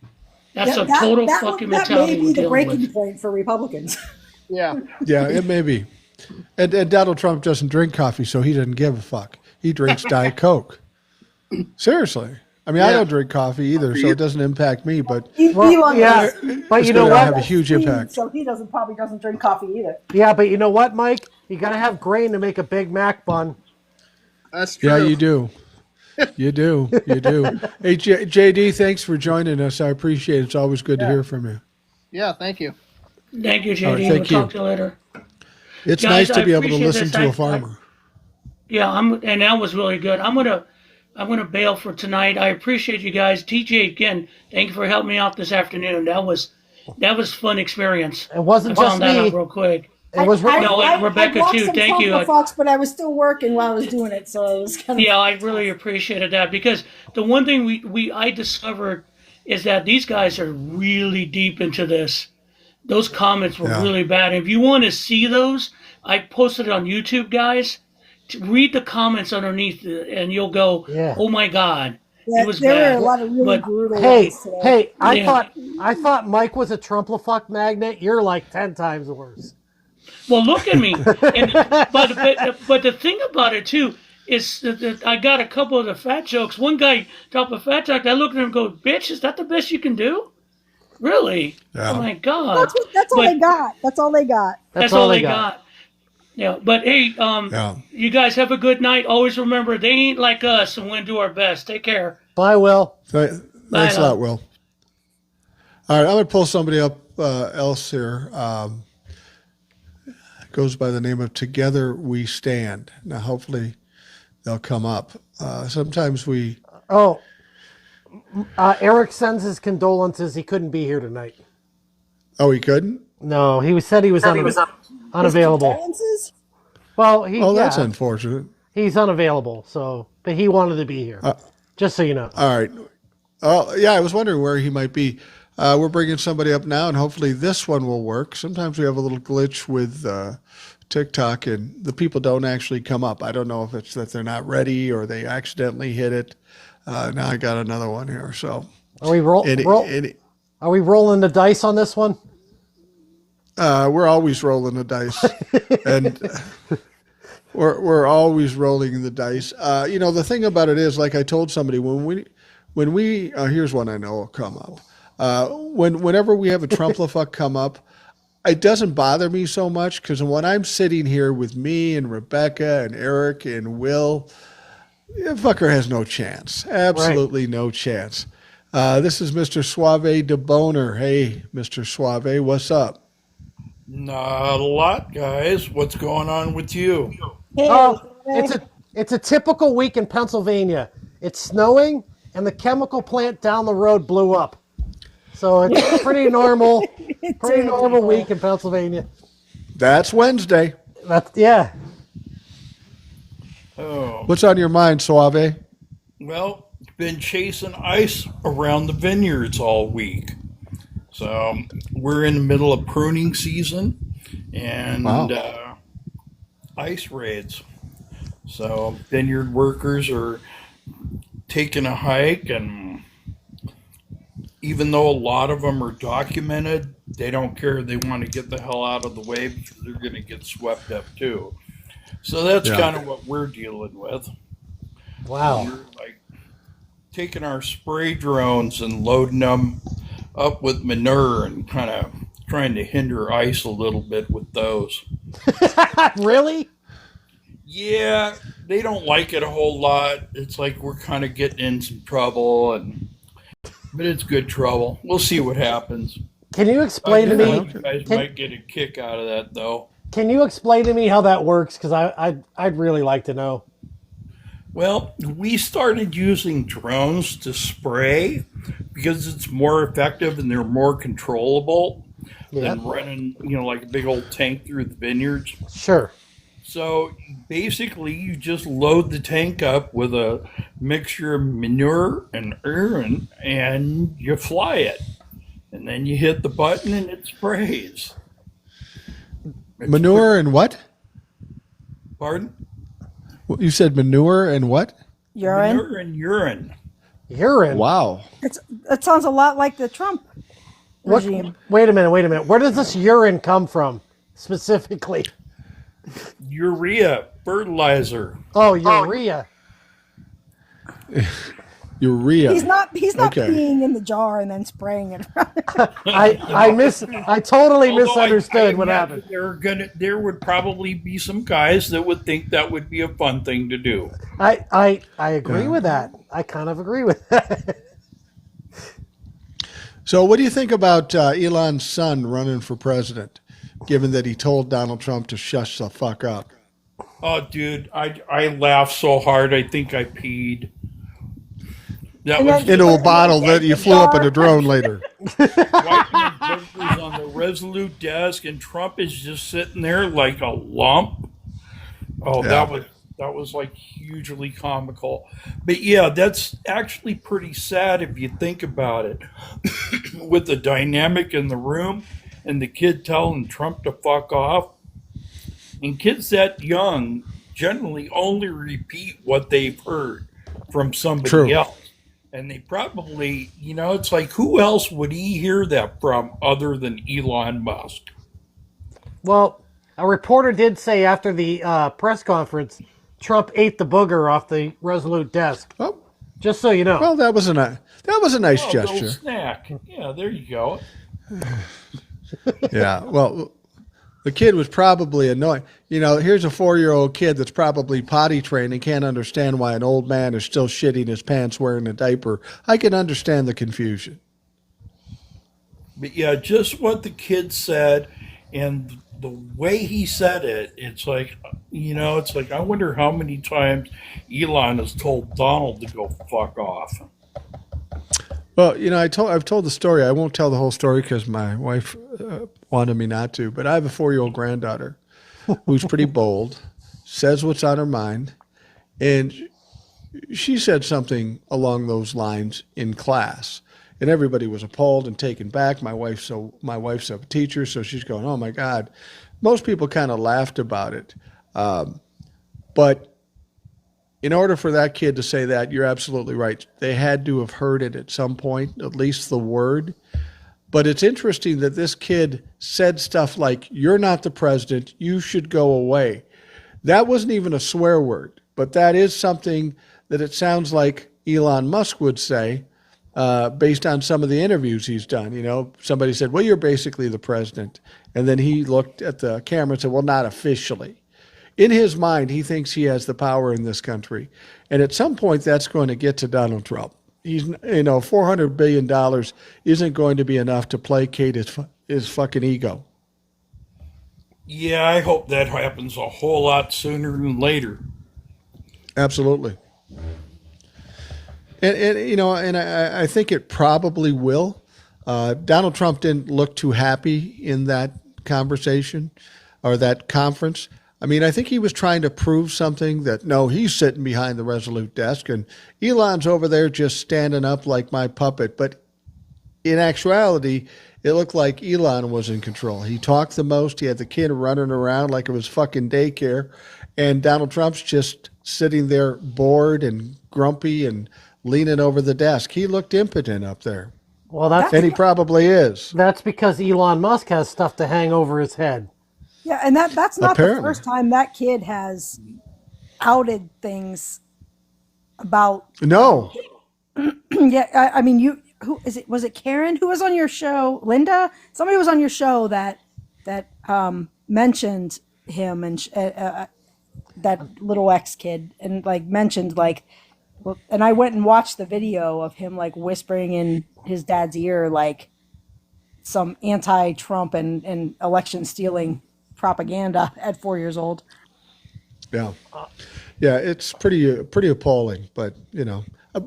That's a total fucking mentality. That may be the breaking point for Republicans. Yeah. Yeah, it may be. And Donald Trump doesn't drink coffee, so he doesn't give a fuck. He drinks Diet Coke. Seriously. I mean, I don't drink coffee either, so it doesn't impact me. But but you know what? Have a huge impact. So he probably doesn't drink coffee either. Yeah, but you know what, Mike? You got to have grain to make a Big Mac bun. That's true. Yeah, you do. You do. Hey, JD, thanks for joining us. I appreciate it. It's always good to hear from you. Yeah, thank you. Thank you, JD. Right, we'll thank you. talk to you later. It's Guys, nice to be able to appreciate listen this. to a farmer. And that was really good. I'm gonna bail for tonight. I appreciate you guys. TJ, again, thank you for helping me out this afternoon. That was fun experience. It wasn't I just found that me. out real quic. It was Rebecca I too. some Thank you. Fox, but I was still working while I was doing it, so it was kind of. Yeah, I really appreciated that because the one thing I discovered is that these guys are really deep into this. Those comments were really bad. If you want to see those, I posted it on YouTube, guys. To read the comments underneath it, and you'll go, Yeah. "Oh my God, Yeah, it was there bad." were a lot of really But brutal Hey, ones today. hey, Yeah. I thought Mike was a Trumplefuck magnet. You're like 10 times worse. Well, look at me. But the thing about it too is that I got a couple of the fat jokes. One guy dropped a fat joke. I looked at him and go, "Bitch, is that the best you can do? Really? Yeah. Oh my God!" That's all But they got. That's all they got. that's all they got. Yeah. But hey, Yeah. you guys have a good night. Always remember, they ain't like us, and we're gonna do our best. Take care. Bye, Will. Thanks a now. lot, Will. All right, I'm going to pull somebody up else here. Goes by the name of Together We Stand. Now, hopefully, they'll come up. Sometimes we. Oh, Eric sends his condolences. He couldn't be here tonight. Oh, he couldn't? No, he said he was unavailable. Condolences? Well, That's unfortunate. he's unavailable. So, but he wanted to be here. Just so you know. All right. Oh, yeah, I was wondering where he might be. We're bringing somebody up now, and hopefully this one will work. Sometimes we have a little glitch with TikTok, and the people don't actually come up. I don't know if it's that they're not ready or they accidentally hit it. Now I got another one here. So Are we Are we rolling the dice on this one? we're always rolling the dice, and we're always rolling the dice. The thing about it is, like I told somebody, when we here's one I know will come up. Whenever we have a Trumplefuck come up, it doesn't bother me so much because when I'm sitting here with me and Rebecca and Eric and Will, fucker has no chance. Absolutely no chance. This is Mr. Suave de Boner. Hey, Mr. Suave, what's up? Not a lot, guys. What's going on with you? Hey, It's a typical week in Pennsylvania. It's snowing, and the chemical plant down the road blew up. So it's pretty normal week in Pennsylvania. That's Wednesday. Yeah. Oh, What's on your mind, Suave? well, been chasing ice around the vineyards all week. So we're in the middle of pruning season and Wow. Ice raids. So vineyard workers are taking a hike, and even though a lot of them are documented, they don't care. They want to get the hell out of the way because they're going to get swept up too. So that's Yeah. kind of what we're dealing with. Wow. We're like taking our spray drones and loading them up with manure and kind of trying to hinder ice a little bit with those. Really? Yeah, they don't like it a whole lot. It's like we're kind of getting in some trouble, but it's good trouble. We'll see what happens. Can you explain to I me? think you guys might get a kick out of that, though. Can you explain to me how that works? Because I'd really like to know. Well, we started using drones to spray because it's more effective and they're more controllable than running, like a big old tank through the vineyards. Sure. So basically, you just load the tank up with a mixture of manure and urine and you fly it. And then you hit the button and it sprays. Manure and what? Pardon? You said manure and what? urine. Manure and urine. Urine. Wow. That sounds a lot like the Trump What, regime. wait a minute. Where does this urine come from specifically? Urea, fertilizer. Oh, urea. Urea. He's not Okay. peeing in the jar and then spraying it around. I totally Although misunderstood I what imagine happened. there would probably be some guys that would think that would be a fun thing to do. I agree with that. I kind of agree with that. So, what do you think about Elon's son running for president, given that he told Donald Trump to shush the fuck up? Oh, dude, I laughed so hard I think I peed. That And was then- Into a bottle that you flew up in a drone later. wiping the burgers on the Resolute desk, and Trump is just sitting there like a lump. Oh, Yeah. that was like hugely comical. But yeah, that's actually pretty sad if you think about it. With the dynamic in the room and the kid telling Trump to fuck off. And kids that young generally only repeat what they've heard from somebody True. else. And they probably, it's like, who else would he hear that from other than Elon Musk? Well, a reporter did say after the press conference, Trump ate the booger off the Resolute desk. Oh, Just so you know. well, that was a nice Oh, a little gesture. snack. Yeah, there you go. Yeah. Well, the kid was probably annoyed. Here's a 4-year-old kid that's probably potty trained and can't understand why an old man is still shitting his pants wearing a diaper. I can understand the confusion. But yeah, just what the kid said and the way he said it, it's like, I wonder how many times Elon has told Donald to go fuck off. Well, I've told the story. I won't tell the whole story because my wife wanted me not to. But I have a 4-year-old granddaughter who's pretty bold, says what's on her mind, and she said something along those lines in class, and everybody was appalled and taken back. My wife's a teacher, so she's going, "Oh my God!" Most people kind of laughed about it, but in order for that kid to say that, you're absolutely right. They had to have heard it at some point, at least the word. But it's interesting that this kid said stuff like, "You're not the president. You should go away." That wasn't even a swear word, but that is something that it sounds like Elon Musk would say based on some of the interviews he's done. Somebody said, "Well, you're basically the president." And then he looked at the camera and said, "Well, not officially." In his mind, he thinks he has the power in this country. And at some point, that's going to get to Donald Trump. He's, $400 billion isn't going to be enough to placate his fucking ego. Yeah, I hope that happens a whole lot sooner than later. Absolutely. And I think it probably will. Donald Trump didn't look too happy in that conversation or that conference. I mean, I think he was trying to prove something that, no, he's sitting behind the Resolute desk and Elon's over there just standing up like my puppet. But in actuality, it looked like Elon was in control. He talked the most. He had the kid running around like it was fucking daycare. And Donald Trump's just sitting there bored and grumpy and leaning over the desk. He looked impotent up there. Well, And he probably is. that's because Elon Musk has stuff to hang over his head. Yeah, and that's not Apparently. the first time that kid has outed things about. No. Yeah, I mean, who is it? Was it Karen who was on your show? Linda? Somebody was on your show that mentioned him and that little ex kid, and mentioned well, and I went and watched the video of him whispering in his dad's ear some anti-Trump and election stealing propaganda at 4 years old. Yeah. Yeah, it's pretty appalling, but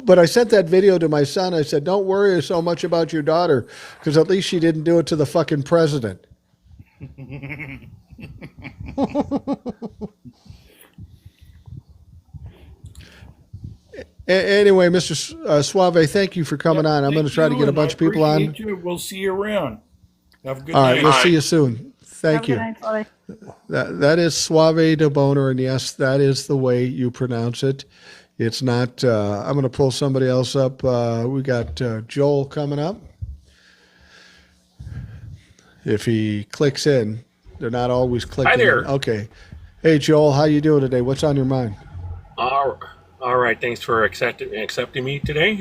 But I sent that video to my son. I said, "Don't worry so much about your daughter, because at least she didn't do it to the fucking president." Anyway, Mr. Suave, thank you for coming on. I'm going to try to get a bunch of people on. We'll see you around. Have a good All night. right, we'll see you soon. Thank you. Have a good night, Bobby. That is Suave de Boner, and yes, that is the way you pronounce it. It's not. I'm going to pull somebody else up. We got Joel coming up. If he clicks in, they're not always clicking. Hi there. In. Okay. Hey, Joel, how you doing today? What's on your mind? All right. Thanks for accepting me today.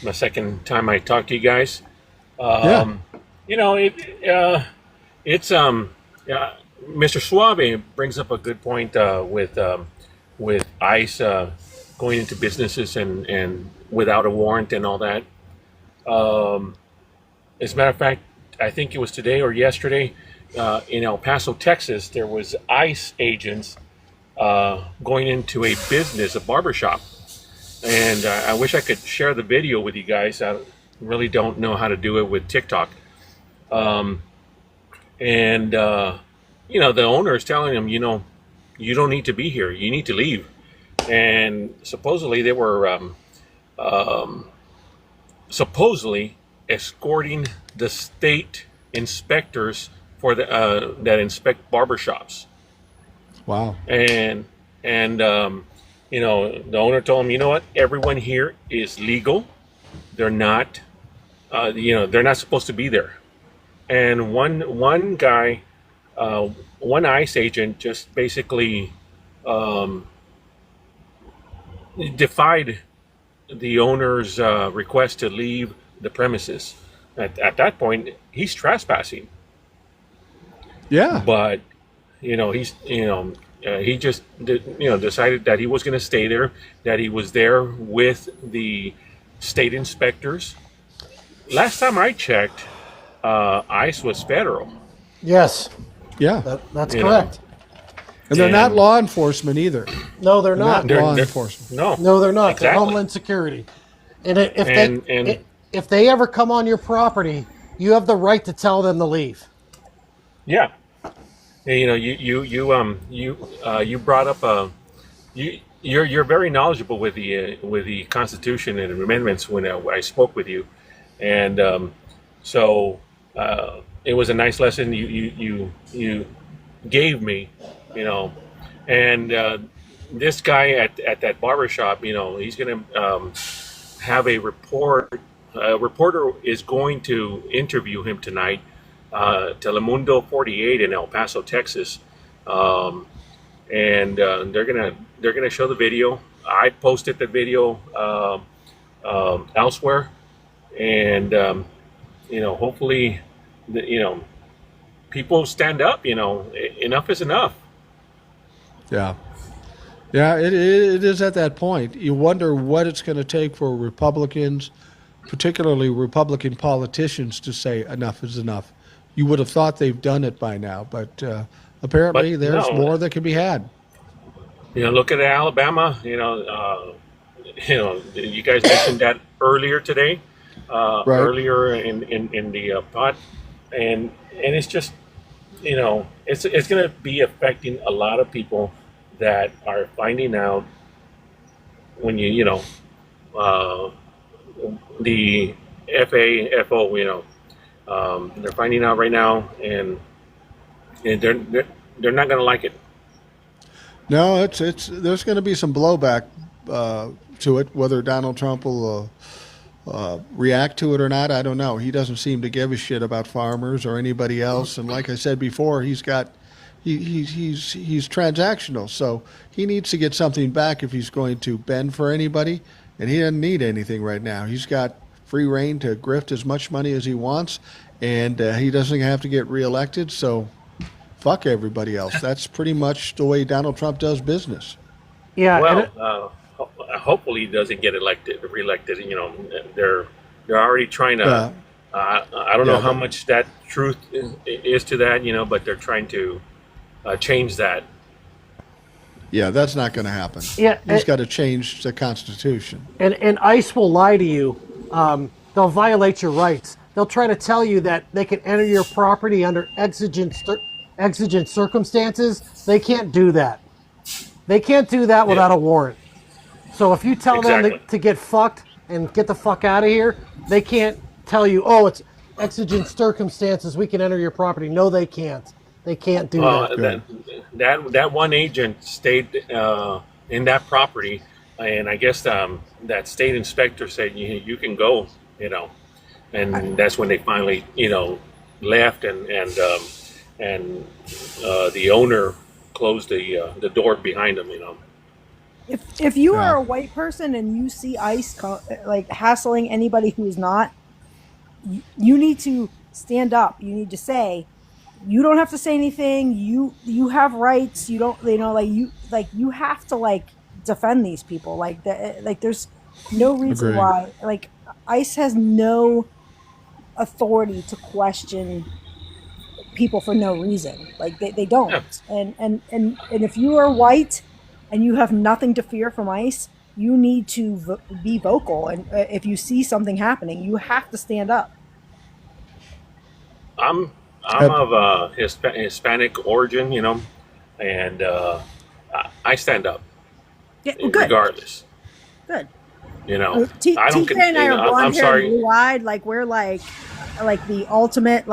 My second time I talked to you guys. Yeah. It's Mr. Suave brings up a good point with ICE going into businesses and without a warrant and all that. As a matter of fact, I think it was today or yesterday in El Paso, Texas, there was ICE agents going into a business, a barbershop. And I wish I could share the video with you guys. I really don't know how to do it with TikTok. The owner is telling him, you don't need to be here. You need to leave. And supposedly they were supposedly escorting the state inspectors for that inspect barbershops. Wow. And the owner told him, you know what, everyone here is legal. They're not, they're not supposed to be there. And one guy, one ICE agent, just basically defied the owner's request to leave the premises. At that point, he's trespassing. Yeah. But he just decided that he was going to stay there, that he was there with the state inspectors. Last time I checked, ICE was federal. Yes, Yeah. that's You correct. And they're not and- law enforcement either. No, they're not. Not law they're- enforcement. No, they're not. They're Exactly. Homeland Security. And if And- if they ever come on your property, you have the right to tell them to leave. Yeah. You brought up you're very knowledgeable with the Constitution and amendments when I spoke with you, and so it was a nice lesson you gave me, and this guy at that barbershop, he's gonna have a report. A reporter is going to interview him tonight. Telemundo 48 in El Paso, Texas, and they're gonna show the video. I posted the video elsewhere, and hopefully, people stand up. Enough is enough. Yeah. Yeah, it is at that point. You wonder what it's going to take for Republicans, particularly Republican politicians, to say enough is enough. You would have thought they've done it by now, but apparently But there's no. more that can be had. Look at Alabama. You guys mentioned that earlier today, earlier in the pod, and it's just, it's going to be affecting a lot of people that are finding out when the FAFO, they're finding out right now, and they're not going to like it. No, it's there's going to be some blowback to it. Whether Donald Trump will react to it or not, I don't know. He doesn't seem to give a shit about farmers or anybody else. And like I said before, he's transactional, so he needs to get something back if he's going to bend for anybody. And he doesn't need anything right now. He's got free reign to grift as much money as he wants, and he doesn't have to get reelected. So fuck everybody else. That's pretty much the way Donald Trump does business. Yeah. Well, hopefully he doesn't get reelected. They're already trying to. I don't know how much that truth is to that, but they're trying to change that. Yeah, that's not going to happen. Yeah, He's got to change the Constitution. And ICE will lie to you. They'll violate your rights. They'll try to tell you that they can enter your property under exigent circumstances. They can't do that. They can't do that without a warrant. So if you tell them to get fucked and get the fuck out of here, they can't tell you, oh, it's exigent circumstances, we can enter your property. No, they can't. They can't do that. That one agent stayed in that property, and I guess that state inspector said you can go, and that's when they finally left, and the owner closed the door behind them. If you are a white person and you see ICE hassling anybody who's not, you need to stand up. You need to say, you don't have to say anything. You have rights. You don't, you have to defend these people. There's no reason Agreed. why. ICE has no authority to question people for no reason. They don't. Yeah. And if you are white and you have nothing to fear from ICE, you need to be vocal. And if you see something happening, you have to stand up. I'm of Hispanic origin, and I stand up, Yeah, well, good. regardless. Good. I don't. TJ and I are blonde I'm hair sorry. and blue eyed. We're like the ultimate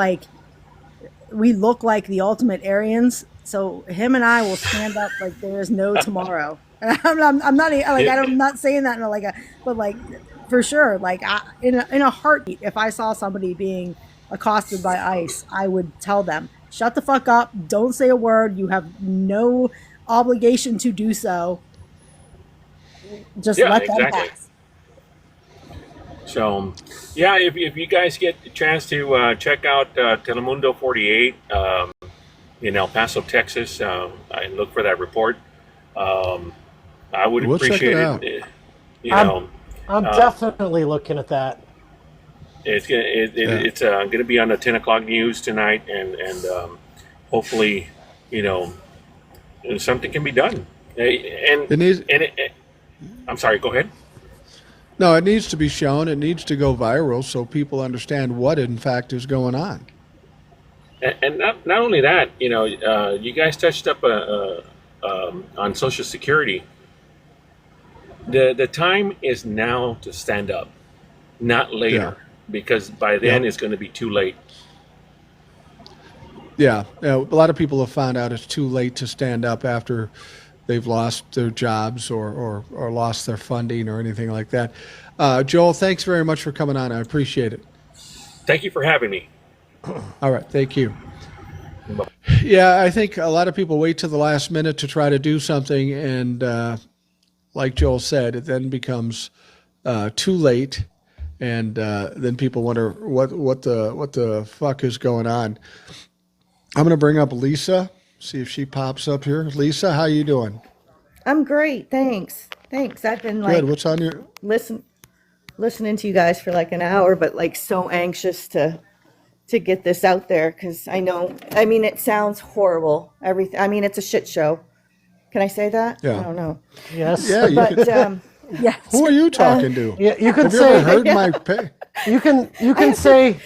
we look like the ultimate Aryans. So him and I will stand up like there is no tomorrow. And I'm not like I'm not saying that in like a, but like for sure, like in a heartbeat, if I saw somebody being accosted by ICE, I would tell them, shut the fuck up, don't say a word. You have no obligation to do so. Just let them pass. So, yeah, if you guys get a chance to check out Telemundo 48 in El Paso, Texas, and look for that report, I would We'll check appreciate it out. I'm definitely looking at that. It's gonna be on the 10 o'clock news tonight, and hopefully, something can be done. I'm sorry. Go ahead. No, it needs to be shown. It needs to go viral so people understand what, in fact, is going on. And not only that, you guys touched up on Social Security. The time is now to stand up, not later, because by then it's going to be too late. Yeah, a lot of people have found out it's too late to stand up after they've lost their jobs or lost their funding or anything like that. Joel, thanks very much for coming on. I appreciate it. Thank you for having me. All right, thank you. Yeah, I think a lot of people wait to the last minute to try to do something, and like Joel said, it then becomes too late, and then people wonder what the fuck is going on. I'm going to bring up Lisa, see if she pops up here. Lisa, how you doing? I'm great, thanks. I've been Good. What's on your listening to you guys for like an hour, but like so anxious to get this out there because I mean, it sounds horrible. Everything. I mean, it's a shit show. Can I say that? Yeah. I don't know. Yes. Yeah, But Yes. who are you talking to? Yeah, you can Have you say ever heard my pay? you can say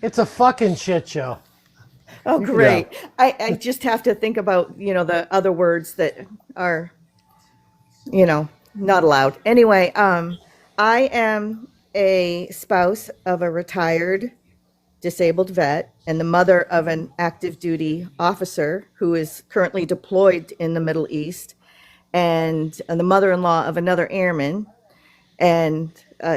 it's a fucking shit show. Oh, great. I just have to think about, the other words that are, not allowed. Anyway, I am a spouse of a retired disabled vet and the mother of an active duty officer who is currently deployed in the Middle East and the mother-in-law of another airman. And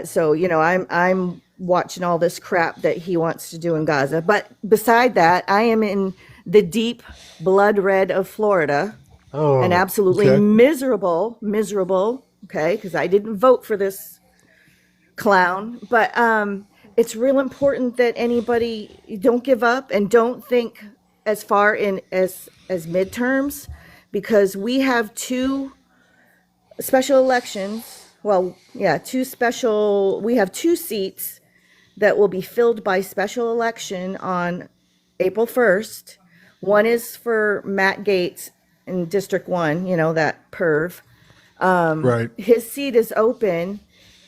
so, I'm watching all this crap that he wants to do in Gaza. But beside that, I am in the deep blood red of Florida and absolutely miserable, okay, because I didn't vote for this clown. But it's real important that anybody don't give up and don't think as far in as midterms, because we have two special elections. Well, yeah, we have two seats that will be filled by special election on April 1st. One is for Matt Gaetz in District 1, that perv. Right. His seat is open,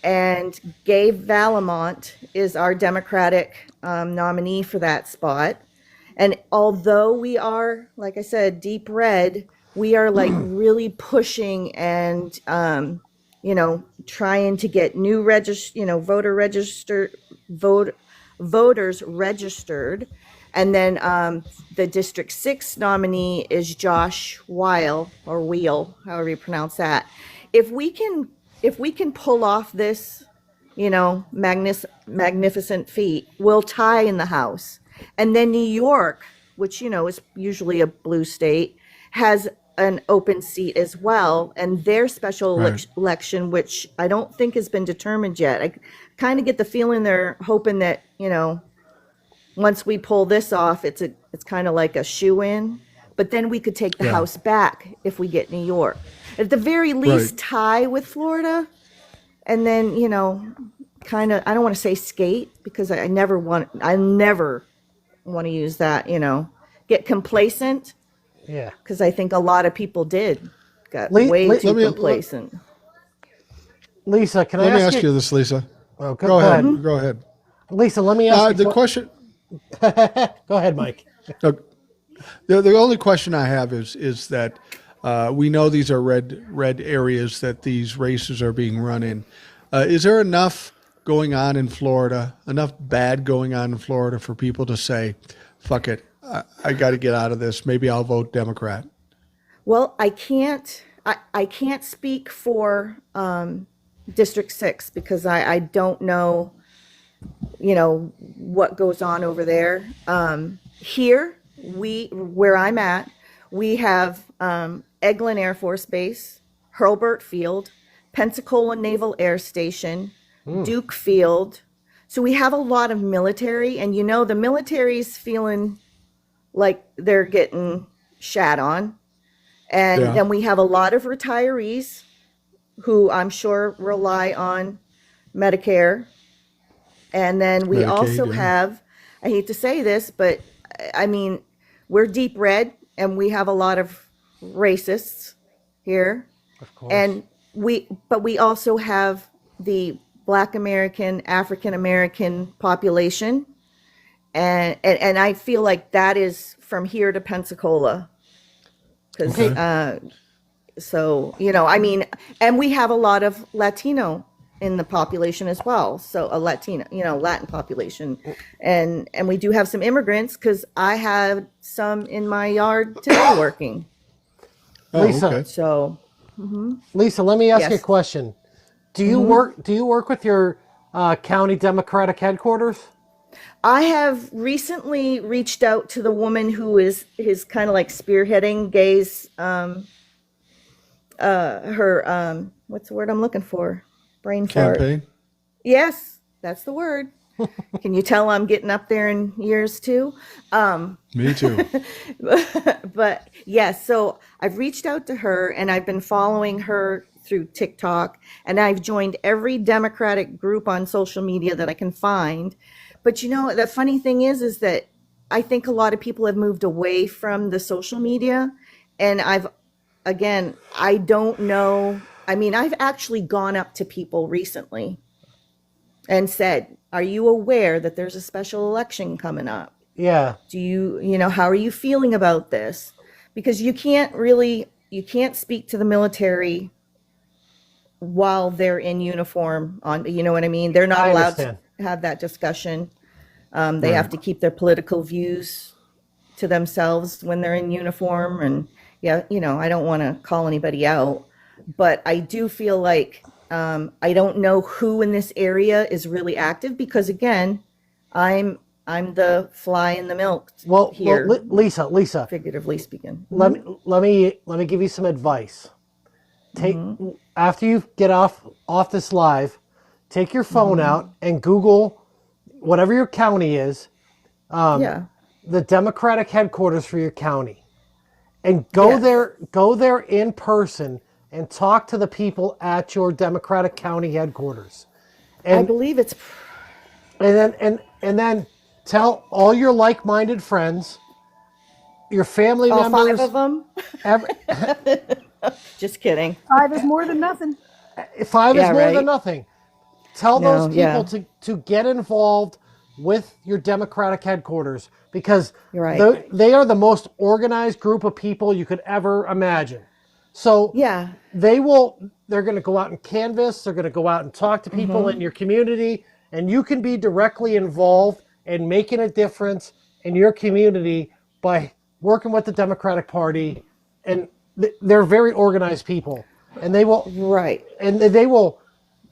and Gabe Valamont is our Democratic nominee for that spot. And although we are, like I said, deep red, we are like really pushing and, trying to get new voters registered. And then the District 6 nominee is Josh Weil, or Wheel, however you pronounce that. If we can pull off this, magnificent feat, we'll tie in the House. And then New York, which, is usually a blue state, has an open seat as well. And their special election, which I don't think has been determined yet. I kind of get the feeling they're hoping that, once we pull this off, it's kind of like a shoe-in. But then we could take the House back if we get New York. At the very least, tie with Florida. And then, kind of, I don't want to say skate, because I never want to use that, get complacent. Yeah. Because I think a lot of people got way too complacent. Lisa, can Let I me ask you this, Lisa. Oh, Go ahead. Go ahead. Lisa, let me ask you the question. Go ahead, Mike. The only question I have is that we know these are red areas that these races are being run in. Is there enough going on in Florida, enough bad going on in Florida for people to say, fuck it, I got to get out of this. Maybe I'll vote Democrat. Well, I can't speak for District 6 because I don't know, what goes on over there. Here, where I'm at, we have Eglin Air Force Base, Hurlburt Field, Pensacola Naval Air Station, Duke Field. So we have a lot of military, and the military's feeling like they're getting shat on. And Yeah. then we have a lot of retirees who I'm sure rely on Medicare. And then we Medicaid, also yeah. have, I hate to say this, but I mean, we're deep red and we have a lot of racists here. Of course. And we also have the Black American, African American population. And I feel like that is from here to Pensacola. Because, I mean, and we have a lot of Latino in the population as well. So a Latino, Latin population. And we do have some immigrants because I have some in my yard today working. Oh, Lisa. okay. So, Lisa, let me ask you a Yes. question. Do you work with your county Democratic headquarters? I have recently reached out to the woman who is kind of like spearheading Gay's, her, what's the word I'm looking for? Brain fart. Campaign. Yes, that's the word. Can you tell I'm getting up there in years too? Me too. But yes, so I've reached out to her and I've been following her through TikTok and I've joined every Democratic group on social media that I can find. But the funny thing is that I think a lot of people have moved away from the social media. And I don't know. I mean, I've actually gone up to people recently and said, are you aware that there's a special election coming up? Yeah. Do how are you feeling about this? Because you can't speak to the military while they're in uniform you know what I mean? They're not I allowed understand. to have that discussion. They have to keep their political views to themselves when they're in uniform. And I don't want to call anybody out, but I do feel like I don't know who in this area is really active because again, I'm the fly in the milk here, Lisa, figuratively speaking. let me give you some advice. After you get off this live, take your phone out and Google whatever your county is, Yeah. the Democratic headquarters for your county, and go there in person and talk to the people at your Democratic county headquarters. I believe it's And then tell all your like-minded friends, your family all members. 5 of them. Every, Just kidding. 5 is more than nothing. 5 Yeah, is more right. than nothing. Tell No, those yeah. people to get involved with your Democratic headquarters because You're right. they are the most organized group of people you could ever imagine. So Yeah. they're going to go out and canvass. They're going to go out and talk to people in your community, and you can be directly involved in making a difference in your community by working with the Democratic Party. And they're very organized people, and they will Right.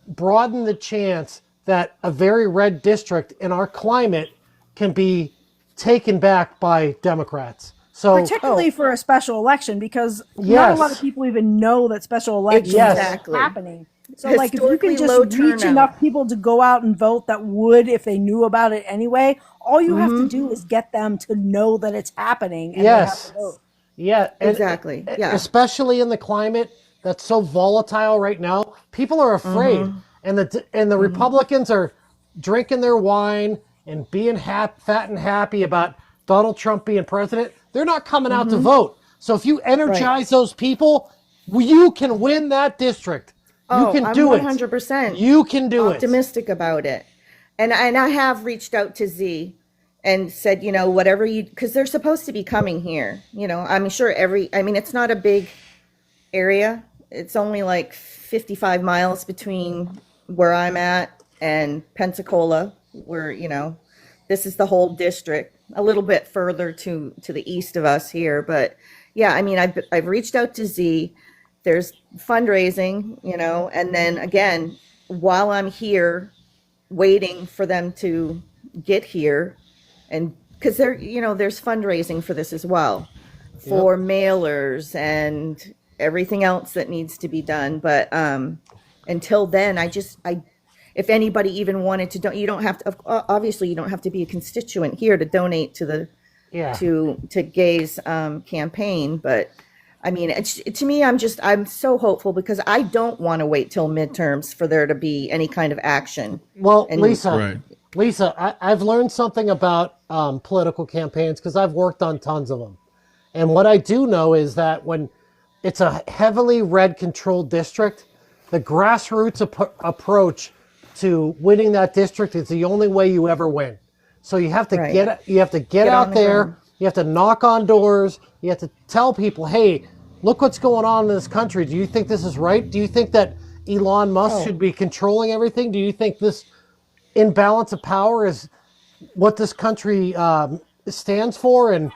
broaden the chance that a very red district in our climate can be taken back by Democrats. So Particularly for a special election, because not Yes. a lot of people even know that special elections Exactly. are happening. So, like, if you Historically can low just reach turnout. enough people to go out and vote that would if they knew about it anyway, all you have to do is get them to know that it's happening and they have Yes. to vote. yeah, and Exactly. Yeah. especially in the climate that's so volatile right now, people are afraid, and the Republicans are drinking their wine and being fat and happy about Donald Trump being president. They're not coming out to vote. So if you energize those people, you can win that district. You can I'm do 100% it. You can do it. optimistic about it. And I have reached out to Z and said, whatever because they're supposed to be coming here. I'm sure it's not a big area. It's only like 55 miles between where I'm at and Pensacola, where, this is the whole district. a little bit further to the east of us here. But yeah, I mean, I've reached out to Z. There's fundraising, and then again, while I'm here waiting for them to get here, and because there's fundraising for this as well, for mailers and everything else that needs to be done. But until then, if anybody even wanted to you don't have to, obviously you don't have to be a constituent here to donate to the to Gay's campaign. But I mean, to me, I'm so hopeful because I don't want to wait till midterms for there to be any kind of action. Well, And- Lisa, Right. Lisa, I've learned something about political campaigns because I've worked on tons of them. And what I do know is that when it's a heavily red controlled district, the grassroots approach to winning that district is the only way you ever win. So you have to Right. get on out the there. ground. You have to knock on doors. You have to tell people, hey, look what's going on in this country. Do you think this is right? Do you think that Elon Musk should be controlling everything? Do you think this imbalance of power is what this country stands for? And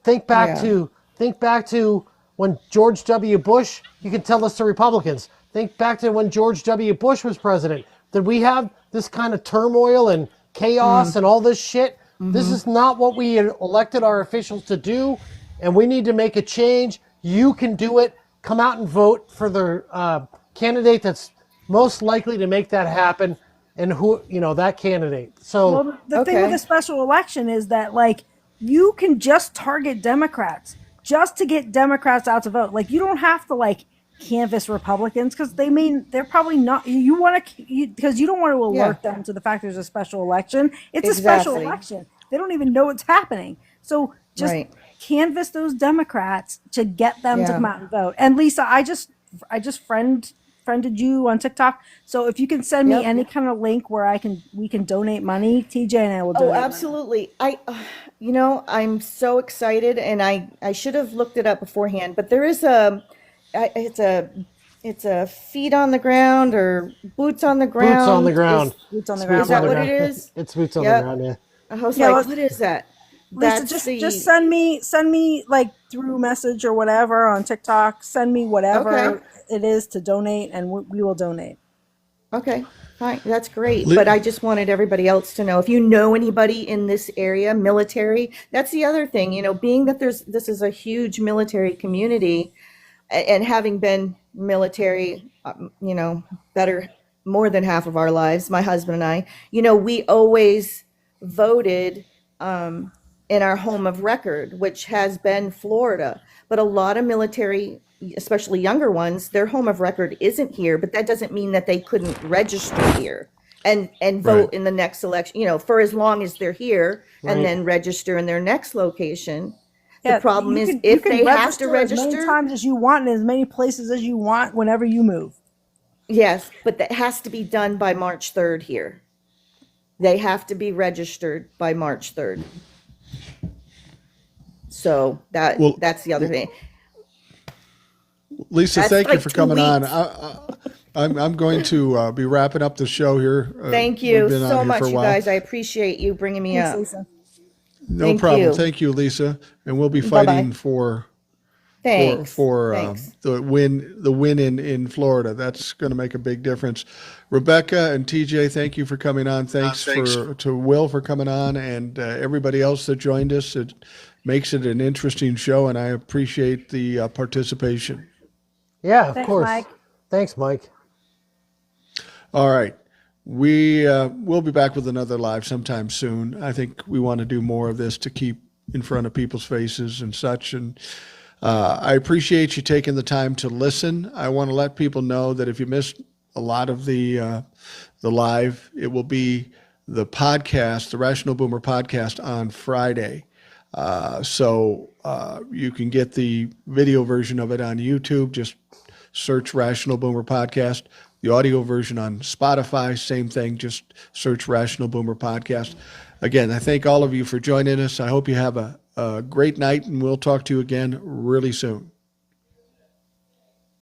think back to when George W. Bush. You can tell this to Republicans. Think back to when George W. Bush was president. Did we have this kind of turmoil and chaos and all this shit? This is not what we elected our officials to do, and we need to make a change. You can do it. Come out and vote for the candidate that's most likely to make that happen, and that candidate. So Well, the thing with a special election is that, like, you can just target Democrats just to get Democrats out to vote. Like, you don't have to, like, canvass Republicans because they're probably not. You want to because you don't want to alert them to the fact there's a special election. It's a special Exactly. election. They don't even know what's happening. So just Right. canvass those Democrats to get them to Yeah. come out and vote. And Lisa, I just friended you on TikTok. So if you can send me Yep. any kind of link where we can donate money, TJ and I will donate. Oh, money. absolutely. I'm so excited, and I should have looked it up beforehand. But there is it's a feet on the ground or boots on the ground. boots on the ground. Boots on the It's ground. Is that what ground. it is? It's boots on Yep. the ground. Yeah. I was Yeah, like, well, what is that? Lisa, That's just send me like through message or whatever on TikTok. Send me whatever Okay. it is to donate, and we will donate. Okay, fine. That's great. But I just wanted everybody else to know, if you know anybody in this area, military, that's the other thing, being that this is a huge military community, and having been military, better more than half of our lives, my husband and I, we always voted in our home of record, which has been Florida. But a lot of military, especially younger ones, their home of record isn't here, but that doesn't mean that they couldn't register here and vote Right. in the next election, for as long as they're here, Right. and then register in their next location. Yeah, The problem you is can- if you can they have to as many register, times as you want in as many places as you want whenever you move. yes, but that has to be done by March 3rd here. They have to be registered by March 3rd. So Well- that's the other thing. Lisa, That's thank you like for 2 coming on. weeks. I'm going to be wrapping up the show here. Thank We've you been on so here much, for a you while. guys. I appreciate you bringing me Thanks, up. Lisa. No Thank problem. you. Thank you, Lisa. And we'll be Bye-bye. fighting for Thanks. Thanks. The win in Florida. That's going to make a big difference. Rebecca and TJ, thank you for coming on. Thanks to Will for coming on, and everybody else that joined us. It makes it an interesting show, and I appreciate the participation. Yeah, of Thanks, course. Mike. Thanks, Mike. All right. We'll be back with another live sometime soon. I think we want to do more of this to keep in front of people's faces and such. And I appreciate you taking the time to listen. I want to let people know that if you missed a lot of the live, it will be the podcast, the Rational Boomer podcast, on Friday. So you can get the video version of it on YouTube. Just search Rational Boomer Podcast. The audio version on Spotify, same thing. Just search Rational Boomer Podcast. Again, I thank all of you for joining us. I hope you have a great night, and we'll talk to you again really soon.